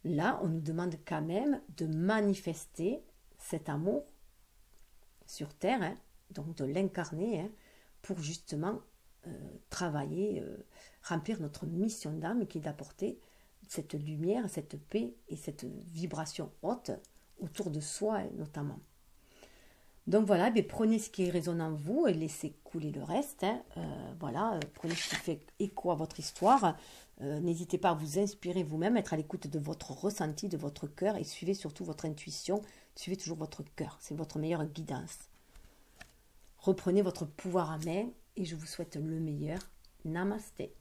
là, on nous demande quand même de manifester cet amour sur Terre, hein, donc de l'incarner, hein, pour justement travailler, remplir notre mission d'âme qui est d'apporter cette lumière, cette paix et cette vibration haute autour de soi, hein, notamment. Donc voilà, ben prenez ce qui résonne en vous et laissez couler le reste. Hein. Voilà, prenez ce qui fait écho à votre histoire. N'hésitez pas à vous inspirer vous-même, être à l'écoute de votre ressenti, de votre cœur, et suivez surtout votre intuition. Suivez toujours votre cœur, c'est votre meilleure guidance. Reprenez votre pouvoir à main et je vous souhaite le meilleur. Namasté.